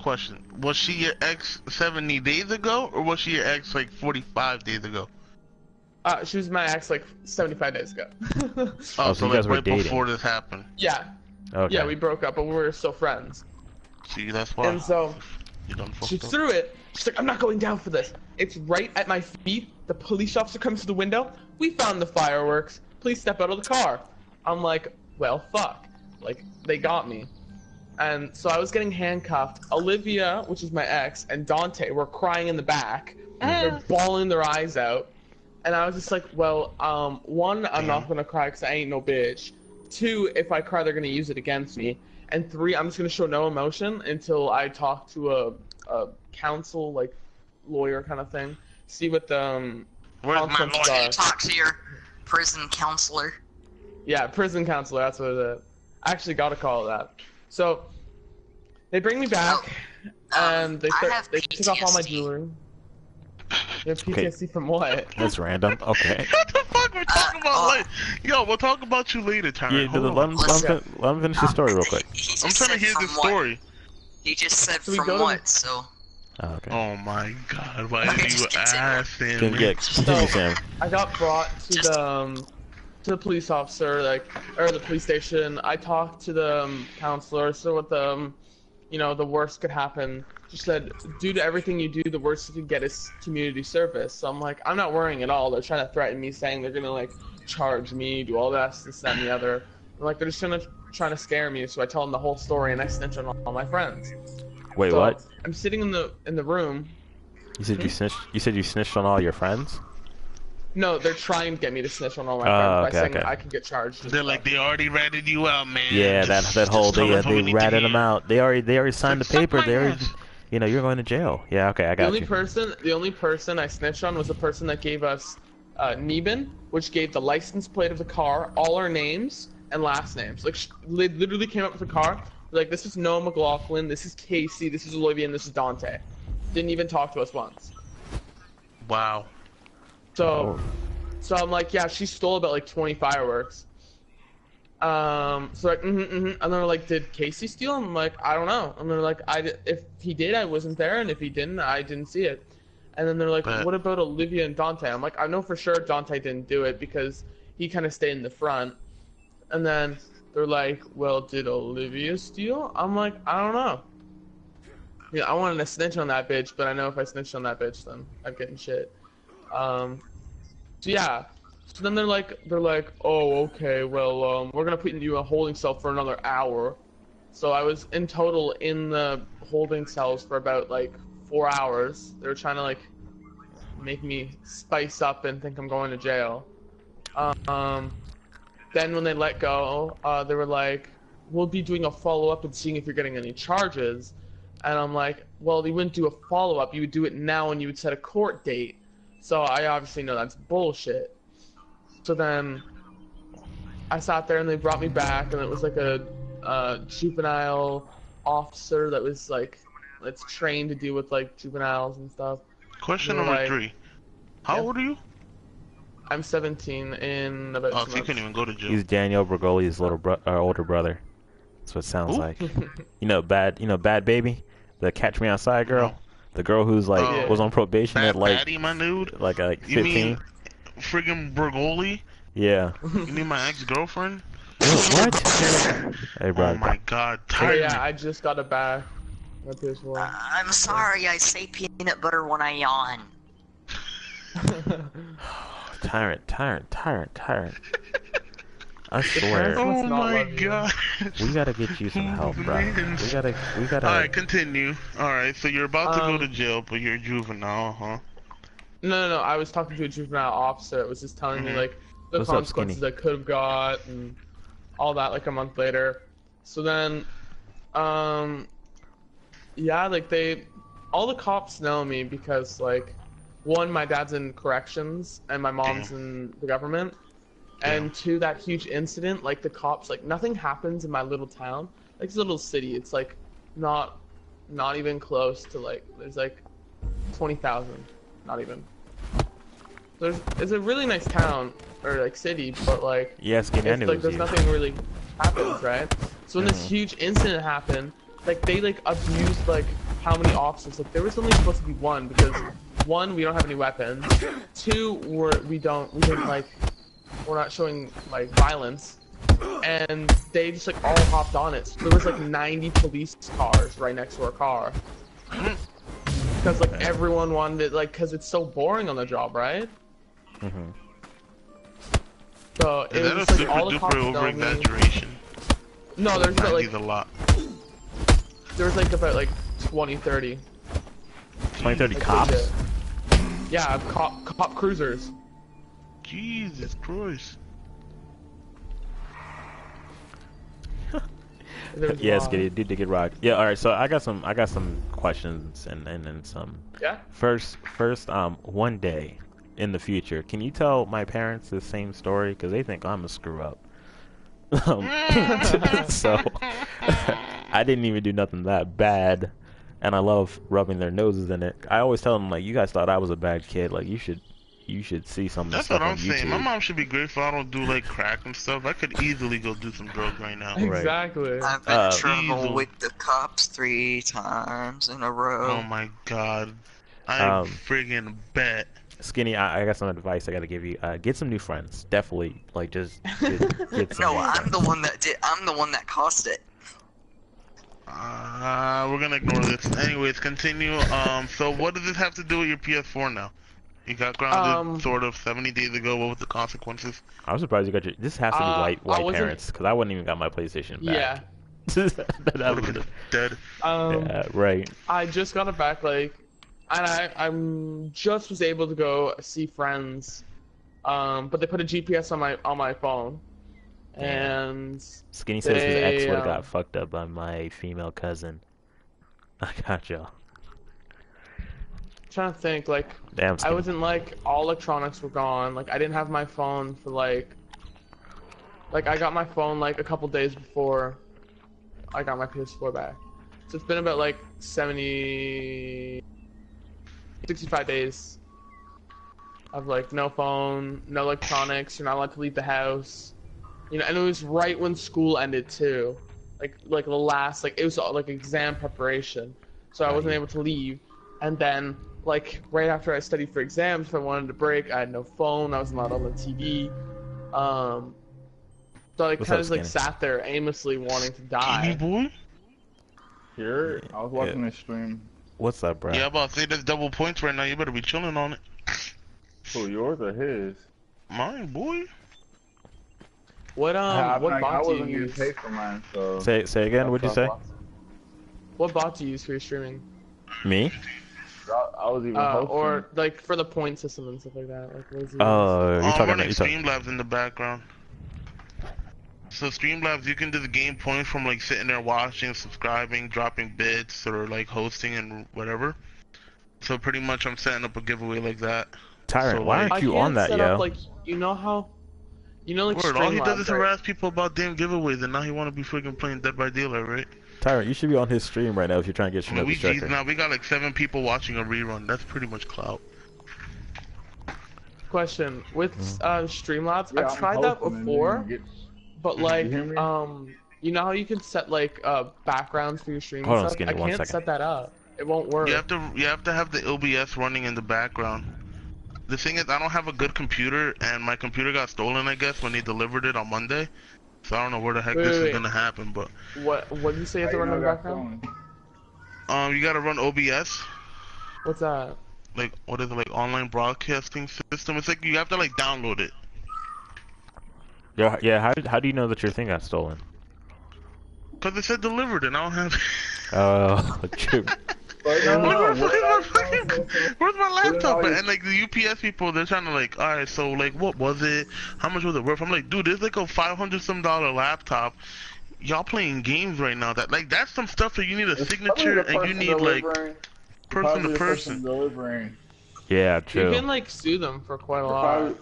Question. Was she your ex 70 days ago, or was she your ex like 45 days ago? She was my ex like 75 days ago. Oh, so you guys like were right dating. before this happened. Yeah. Okay. Yeah, we broke up, but we were still friends. See, that's why. And so, you done she fucked up. threw it. She's like, I'm not going down for this. It's right at my feet. The police officer comes to the window. We found the fireworks. Please step out of the car. I'm like, well, fuck. Like, they got me. And so I was getting handcuffed. Olivia, which is my ex, and Dante were crying in the back. They're bawling their eyes out. And I was just like, well, one, I'm not gonna cry because I ain't no bitch. Two, if I cry, they're gonna use it against me. And three, I'm just gonna show no emotion until I talk to a counsel, like, lawyer kind of thing. See what the Where's my consequences lawyer? are. Talk to your prison counselor. Yeah, prison counselor, that's what it is. I actually got a call of that. So, they bring me back, and they took off all my PTSD. jewelry. You have PTSD from what? That's random. Okay. What the fuck? We're talking about later. Yo, we'll talk about you later, Tyron. Yeah, Hold on. let him finish the story real quick. He just I'm trying to said hear the from what? story. He just said So we from go to- what, so... Oh, okay. Oh my god, why Okay, did you just continue. ask him? Continue, Sam. I got brought to the police officer, or the police station. I talked to the counselor, so what the worst could happen. She said, due to everything you do, the worst you could get is community service. So I'm like, I'm not worrying at all. They're trying to threaten me, saying they're gonna like charge me, do all this, that, and the other. I'm like, they're just trying to scare me. So I tell them the whole story and I snitch on all my friends. Wait, So what? I'm sitting in the room. You said you snitched. You said you snitched on all your friends. No, they're trying to get me to snitch on all my Oh, friends by okay, saying okay. I can get charged. and They're stuff. like, they already ratted you out, man. Yeah, Just- that whole just tell us what we they need to ratted him hear. out. They already signed the Suck paper. my They already, ass. you're going to jail. Yeah, okay, I got you. The only person I snitched on was the person that gave us Neben, which gave the license plate of the car, all our names and last names. Like, they literally came up with the car. Like, this is Noah McLaughlin, this is Casey, this is Olivia, and this is Dante. Didn't even talk to us once. Wow. So, Oh. so I'm like, yeah, she stole about like 20 fireworks. So like, and they're like, did Casey steal them? I'm like, I don't know. And they're like, if he did, I wasn't there, and if he didn't, I didn't see it. And then they're like, But- what about Olivia and Dante? I'm like, I know for sure Dante didn't do it because he kind of stayed in the front. And then they're like, well, did Olivia steal? I'm like, I don't know. Yeah, I wanted to snitch on that bitch, but I know if I snitch on that bitch, then I'm getting shit. So yeah. So then they're like, oh, okay, well, we're gonna put you in a holding cell for another hour. So I was in total in the holding cells for about like 4 hours. They were trying to like make me spice up and think I'm going to jail. Then when they let go, they were like, we'll be doing a follow-up and seeing if you're getting any charges. And I'm like, well, you wouldn't do a follow-up. You would do it now and you would set a court date. So I obviously know that's bullshit. So then I sat there and they brought me back, and it was like a juvenile officer that was like, that's trained to deal with like juveniles and stuff. Question They're number like- 3. How Yeah. old are you? I'm 17 in about 2 Oh, so you months. couldn't even go to jail. He's Daniel Bergoli's older brother. That's what it sounds Who? like. Bad Baby, the Catch Me Outside girl, No. the girl who's like Oh. was on probation Bad at like baddie, my dude? like You 15. mean friggin' Bergoli? Yeah. You mean my ex-girlfriend? What? Hey, bro. Oh my god, Oh Tyron. yeah, I just got it back. My PS4. I'm sorry, I say peanut butter when I yawn. Tyrant. I swear, Oh, Oh must not my love you. god. we gotta get you some help, bro. Man. We gotta. Alright, continue. Alright, so you're about to go to Um, jail, but you're a juvenile, huh? No. I was talking to a juvenile officer that was just telling me Mhm. like the What's up, consequences Skinny? I could have got and all that like a month later. So then, yeah, like all the cops know me because like one, my dad's in corrections and my mom's in the government. And two, that huge incident, like the cops, like nothing happens in my little town. Like it's a little city. It's like not even close to like there's like 20,000, not even. It's a really nice town or like city, but like yes, yeah, like there's nothing really happens, right? So when this huge incident happened, like they like abused like how many officers? Like there was only supposed to be one because one, we don't have any weapons. Two, we didn't like. We're not showing like violence, and they just like all hopped on it. So there was like 90 police cars right next to our car, because like everyone wanted it, like because it's so boring on the job, right? So it was just, like all the cops know me. No, there's about like a lot. There was like about like 20, 30. 20, 30 like, cops? Legit. Yeah, cop cruisers. Jesus Christ. Yeah, Skitty, did get rocked. Yeah, all right. So I got some questions and some. Yeah. First, one day in the future, can you tell my parents the same story? Because they think I'm a screw up. So I didn't even do nothing that bad, and I love rubbing their noses in it. I always tell them like, you guys thought I was a bad kid. Like you should see some of the stuff on YouTube. That's what I'm saying. My mom should be grateful I don't do like crack and stuff. I could easily go do some drugs right now. Exactly. I've been in trouble with the cops 3 times in a row. Oh my god. I friggin' bet. Skinny, I got some advice I gotta give you. Get some new friends. Definitely, like just get some. No, I'm the one that did. I'm the one that caused it. We're gonna ignore this. Anyways, continue. So what does this have to do with your PS4 now? You got grounded sort of 70 days ago. What was the consequences? I'm surprised you got your. This has to be white parents, because I wouldn't even got my PlayStation back. Yeah. That would have been dead. Yeah, right. I just got it back, like, and I'm just was able to go see friends, but they put a GPS on my phone, and Skinny says his ex would have got fucked up by my female cousin. I got y'all. Trying to think, like, damn, I wasn't like all electronics were gone. Like I didn't have my phone for like I got my phone like a couple days before I got my PS4 back. So it's been about like 65 days of like no phone, no electronics. You're not allowed to leave the house. You know, and it was right when school ended too. Like the last, like it was like exam preparation. So I wasn't able to leave, and then. Like, right after I studied for exams, if I wanted to break, I had no phone, I wasn't allowed on the TV. So I kind of like sat there aimlessly wanting to die. Boy? Here, I was watching this stream. What's up, bro? Yeah, I'm about to say there's double points right now, you better be chilling on it. Who, yours or his? Mine, boy. What bot do you use? Pay for mine, so... Say again, what'd you say? What bot do you use for your streaming? Me? I was even hosting. Or like for the point system and stuff like that. Like, what is it? Oh, you're talking about Streamlabs in the background. So Streamlabs, you can just gain points from like sitting there watching, subscribing, dropping bits, or like hosting and whatever. So pretty much, I'm setting up a giveaway like that. Tyrant, so, why aren't you on that, yo? Like, you know how, like Word, all he does is right? harass people about damn giveaways, and now he want to be freaking playing Dead by Daylight, right? Tyrant, you should be on his stream right now if you're trying to get Shinobi Striker. Now we got like 7 people watching a rerun. That's pretty much clout. Question with Streamlabs, I've tried that before, but like you know how you can set like backgrounds for your stream and stuff? I can't set that up. It won't work. You have to have the OBS running in the background. The thing is, I don't have a good computer, and my computer got stolen, I guess, when they delivered it on Monday. So I don't know where the heck this is gonna happen, but... What did you say you have to run in the background? You gotta run OBS. What's that? Like, what is it, like, online broadcasting system? It's like, you have to, like, download it. Yeah, how do you know that your thing got stolen? Because it said delivered, and I don't have... Oh, true. Where's my laptop at? And like the UPS people, they're trying to like, alright, so like, what was it? How much was it worth? I'm like, dude, there's like a $500 some laptop. Y'all playing games right now. That's some stuff that you need a signature and you need like person to person. Yeah, You true. can like sue them for quite a lot.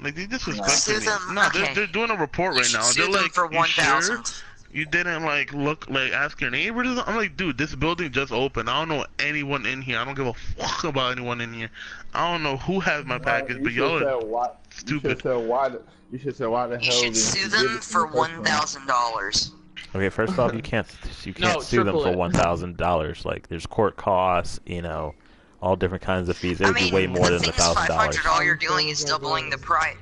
Like they Sue disrespected me. them. No, Okay. they're doing a report You right should now. sue They're them like, for you sure 1,000. you didn't like look like ask your neighbors? I'm like, dude, this building just opened. I don't know anyone in here. I don't give a fuck about anyone in here. I don't know who has my package, You but should y'all say are why. stupid. You should say why the You hell should did sue you give them it to me for first place? $1,000. Okay, first off, you can't No, sue them triple for it. $1,000. Like, there's court costs, all different kinds of fees. It I would be mean, way more the than thing is, 500. $1,000. All you're doing is doubling the price.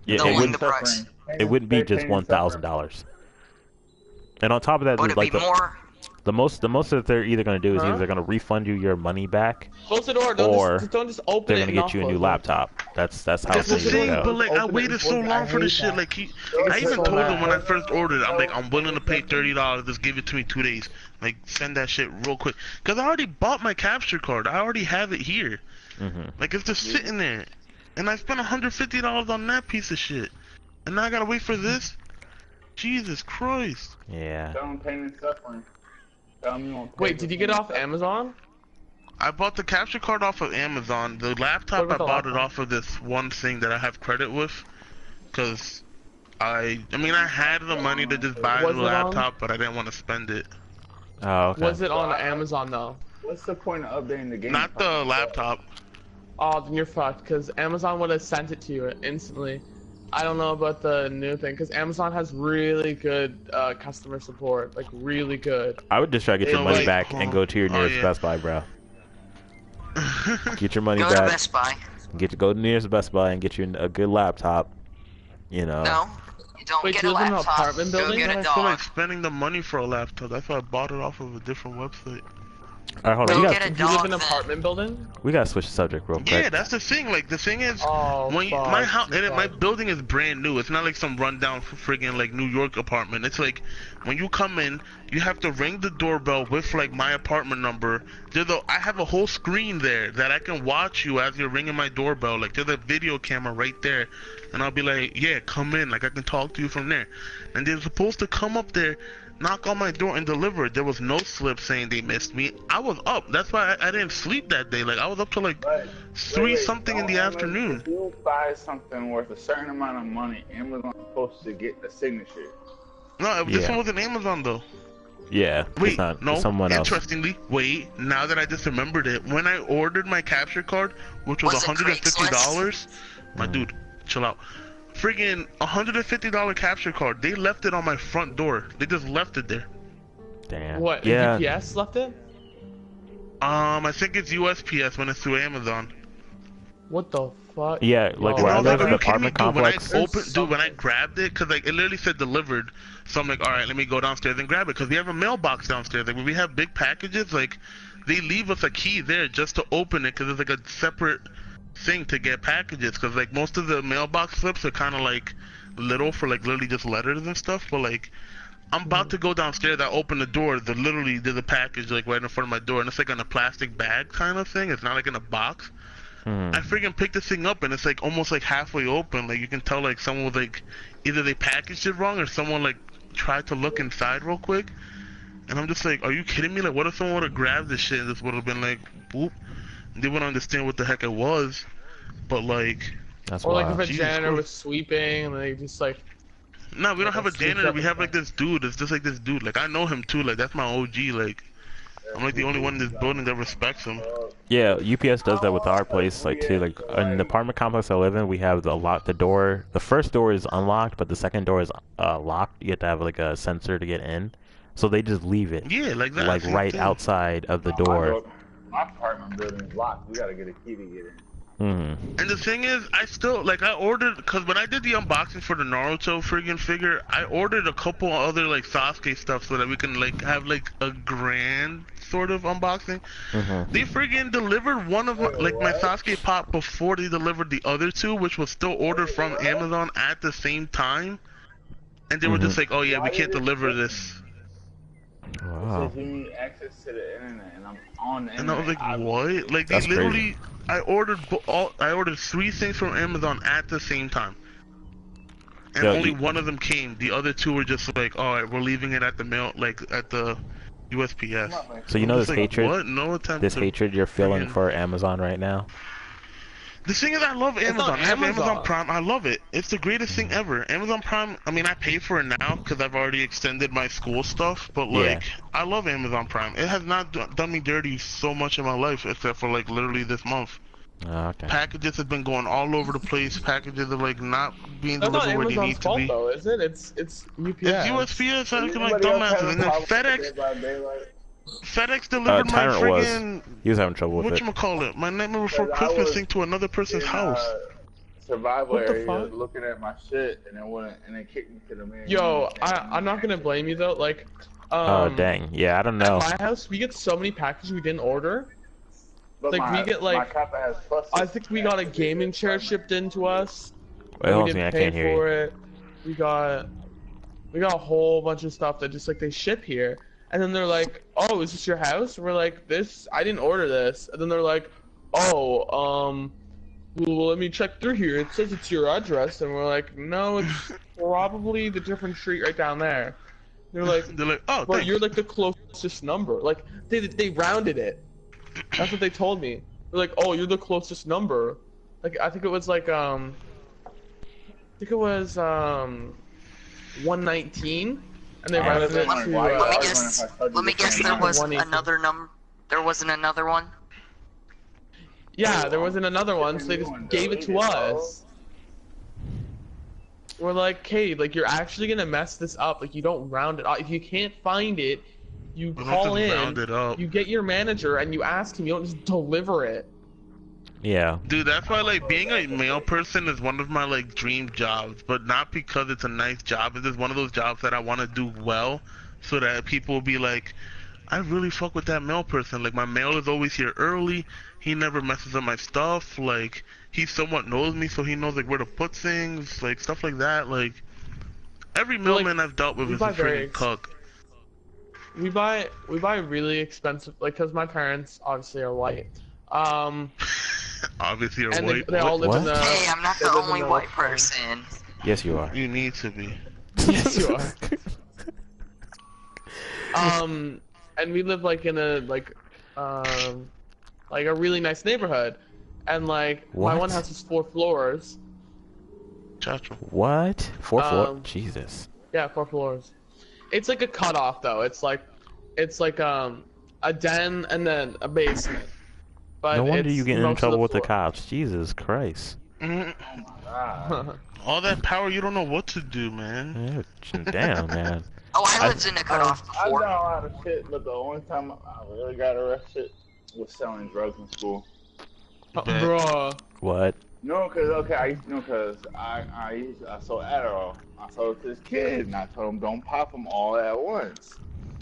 Yeah, Doubling the price. it wouldn't be just $1,000. And on top of that, Would dude, it like be more? the most that they're either gonna do is Huh? either gonna refund you your money back, Close the door. or Don't just open they're it. gonna get you a new laptop. That's how That's it's the gonna thing, go. but like I Open it waited so before- long I for this hate shit. that. Like I It's even so told him bad. when I first ordered it, I'm like, I'm willing to pay $30. Just give it to me 2 days. Like send that shit real quick. Cause I already bought my capture card. I already have it here. Like it's just sitting there, and I spent $150 on that piece of shit, and now I gotta wait for this. Jesus Christ. Yeah. Tell them pain and suffering. Tell them you won't pay Wait, for did you pain get and off suffering. Amazon? I bought the capture card off of Amazon. The laptop, What I about the bought it laptop? off of this one thing that I have credit with. Cause I mean, I had the money to just buy Was the it on? laptop, but I didn't want to spend it. Oh, okay. Was it on Amazon though? What's the point of updating the game? Not the laptop. Oh, then you're fucked. Cause Amazon would have sent it to you instantly. I don't know about the new thing, cause Amazon has really good customer support, like really good. I would just try to get your So, money like, back and go to your oh, nearest yeah. Best Buy, bro. Get your money Go to back. Best Buy. Go to the nearest Best Buy and get you a good laptop. No, you don't Wait, get you a live in an laptop. apartment Go building? get I a don't feel dog. like spending the money for a laptop. That's why I bought it off of a different website. All right, hold on. Go We get got a Do you live dog in an then. apartment building? to switch the subject real quick. Yeah, that's the thing. Like the thing is, Oh, when fuck, my house, my fuck. building is brand new. It's not like some rundown friggin' like New York apartment. It's like when you come in, you have to ring the doorbell with like my apartment number. I have a whole screen there that I can watch you as you're ringing my doorbell. Like there's a video camera right there, and I'll be like, yeah, come in. Like I can talk to you from there. And they're supposed to come up there, knock on my door and deliver. There was no slip saying they missed me. I was up. That's why I didn't sleep that day. Like I was up till like But, 3 something in the don't afternoon. If you buy something worth a certain amount of money, Amazon's supposed to get the signature. No, this Yeah. one wasn't Amazon though. Yeah, Wait, it's not. no. It's someone else. Interestingly, wait. Now that I just remembered it, when I ordered my capture card, which was Was it $150, my dude, chill out. Friggin' $150 capture card. They left it on my front door. They just left it there. Damn. What? Yeah. UPS left it? I think it's USPS when it's through Amazon. What the fuck? Yeah, like Oh, where I I was like, live, are the you kidding me, apartment dude? When I complex. opened, dude, when I grabbed it, cause like it literally said delivered, so I'm like, all right, let me go downstairs and grab it, cause we have a mailbox downstairs. Like when we have big packages, like they leave us a key there just to open it, cause it's like a separate thing to get packages, cause like most of the mailbox slips are kind of like little for like literally just letters and stuff, but like. I'm about to go downstairs. I open the door. There's a package like right in front of my door, and it's like in a plastic bag kind of thing. It's not like in a box. I freaking picked this thing up, and it's like almost like halfway open. Like you can tell like someone was like either they packaged it wrong or someone like tried to look inside real quick. And I'm just like, are you kidding me? Like what if someone would have grabbed this shit and this would have been like, whoop? They wouldn't understand what the heck it was. But like, That's Or like wild. if a Jesus janitor Christ. was sweeping and they just like. no, we don't have a Sneaked janitor. up We have like inside. this dude. It's just like this dude. Like I know him too. Like that's my OG. Like I'm like the only one in this building that respects him. Yeah, UPS does that with our place, like too. Like in the apartment complex I live in, we have the door. The first door is unlocked, but the second door is locked. You have to have like a sensor to get in, so they just leave it Yeah, like that. like same right thing. outside of the door. My apartment building's locked. We gotta get a key to get in. Mm-hmm. And the thing is, I still, like, I ordered, because when I did the unboxing for the Naruto friggin' figure, I ordered a couple other, like, Sasuke stuff so that we can, like, have, like, a grand sort of unboxing. Mm-hmm. They friggin' delivered one of, my, like, my Sasuke pop before they delivered the other two, which was still ordered from Amazon at the same time. And they were just like, oh, yeah, we can't deliver this. Wow. It says you need access to the internet, and I'm on the And I internet. was like, what? Like, they That's literally, I ordered 3 things from Amazon at the same time. And Yeah, only you- one of them came. The other two were just like, all right, we're leaving it at the mail, like at the USPS. So you I'm know just this like, hatred, what? No attempt this to hatred you're feeling friggin- for Amazon right now. The thing is, I love It's not Amazon. I have Amazon Amazon. Prime. I love it. It's the greatest thing ever. Amazon Prime, I mean, I pay for it now because I've already extended my school stuff, but Yeah. like, I love Amazon Prime. It has not done me dirty so much in my life, except for like literally this month. Oh, okay. Packages have been going all over the place. Packages are like not being That's not delivered where they Amazon's need to fault be. though, is it? It's UPS. It's USPS acting like Anybody else have dumbasses, a and then problem with FedEx. Dead by Daylight? FedEx delivered my Tyrant was. friggin' He was having trouble with it. whatchamacallit, my Nightmare Before Because I Christmas was thing to another person's in, house. Survival What the area fuck? looking at my shit and it kicked me to the main Yo, room. I'm not gonna blame you though. Like, Oh dang. Yeah, I don't know. at my house, we get so many packages we didn't order. But like, we get, like, my Kappa has plus I think we got a gaming chair shipped in to us. Wait, and hold we on, didn't I pay can't hear for you. it. We got a whole bunch of stuff that just like they ship here, and then they're like, "Oh, is this your house?" And we're like, "This, I didn't order this." And then they're like, "Oh, well, let me check through here. It says it's your address." And we're like, "No, it's probably the different street right down there." They're like, Oh, "But thanks. you're like the closest number." Like they rounded it. That's what they told me. They're like, "Oh, you're the closest number." Like I think it was like 119, and they I rounded was it wondering to. why you Let me arguing guess. if I told you Let me the guess. same There number. was 118. another number. There wasn't another one. Yeah, there wasn't another one, so they just gave it to us. We're like, "Okay, like you're actually gonna mess this up. Like you don't round it up. If you can't find it, you We don't call just in. round it up. You get your manager and you ask him. You don't just deliver it." Yeah. Dude, that's why like being a mail person is one of my like dream jobs, but not because it's a nice job. It's just one of those jobs that I want to do well, so that people will be like, I really fuck with that mail person. Like my mail is always here early. He never messes up my stuff. Like he somewhat knows me, so he knows like where to put things, like stuff like that. Like every mailman I've dealt with we is a buy very freaking cuck. We buy really expensive, like, cause my parents obviously are white. Obviously, you're And white. they all live in What? the. Hey, I'm not they the live in only the white farm. person. Yes, you are. You need to be. Yes, you are. And we live like in a like a really nice neighborhood, and like my What? one house is 4 floors. Chacho. What? 4 floor? Um, Jesus. Yeah, 4 floors. It's like a cutoff though. It's like a den and then a basement. But No wonder it's you get in most of trouble with the floor. cops. Jesus Christ. Mhm. Ah. All that power, you don't know what to do, man. Yeah, damn, man. Oh, I lived in a cutoff I've done before. a lot of shit, but the only time I really got arrested was selling drugs in school. Bruh. What? No, cause I sold Adderall. I sold it to this kid, and I told him don't pop them all at once.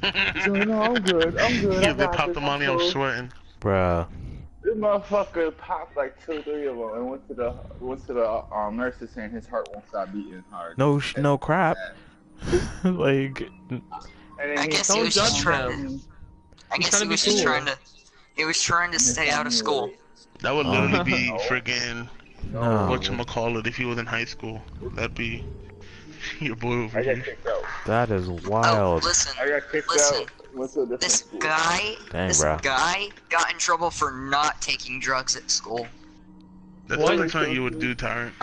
So no, I'm good. Yeah, they popped the money, I'm sweating. Bruh. This motherfucker popped like 2, 3 of them, and went to the nurses saying his heart won't stop beating hard. No crap. Like, And then I he guess he Don't was just judge trying. him. I He's guess trying he to be was just cool. trying to. He was trying to stay out of school. That would literally be No. friggin' no. whatchamacallit if he was in high school. That'd be your boy over I got here. kicked out. That is Oh, wild. listen. I got kicked Listen. out. Went to a different This school. guy. Dang, This bro. guy got in trouble for not taking drugs at school. That's What? like something you would do, Tyrant.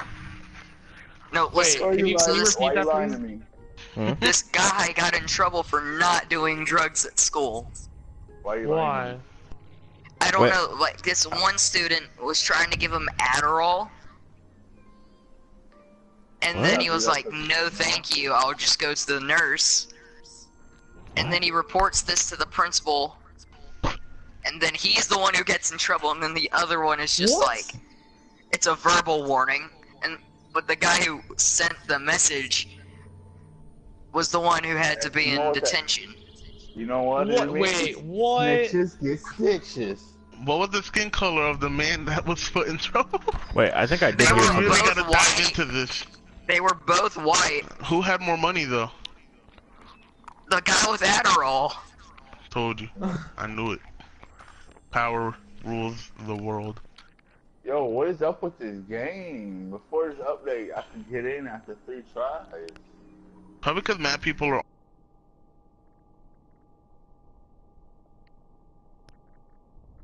No, listen. Why Can you so please this, repeat that, lying please? to me? this guy got in trouble for not doing drugs at school. Why you lying Why? to me? I don't Wait. know. Like this one student was trying to give him Adderall, and then he was like, "No, thank you. I'll just go to the nurse." And then he reports this to the principal, and then he's the one who gets in trouble, and then the other one is just What? like, it's a verbal warning, but the guy who sent the message was the one who had to be in detention. You know what? What? Wait, what? Snitches get stitches. What was the skin color of the man that was put in trouble? Wait, I think I did They hear were We something. really both gotta white. dive into this. They were both white. Who had more money though? The guy with Adderall. Told you. I knew it. Power rules the world. Yo, what is up with this game? Before this update, I could get in after 3 tries. Probably because mad people are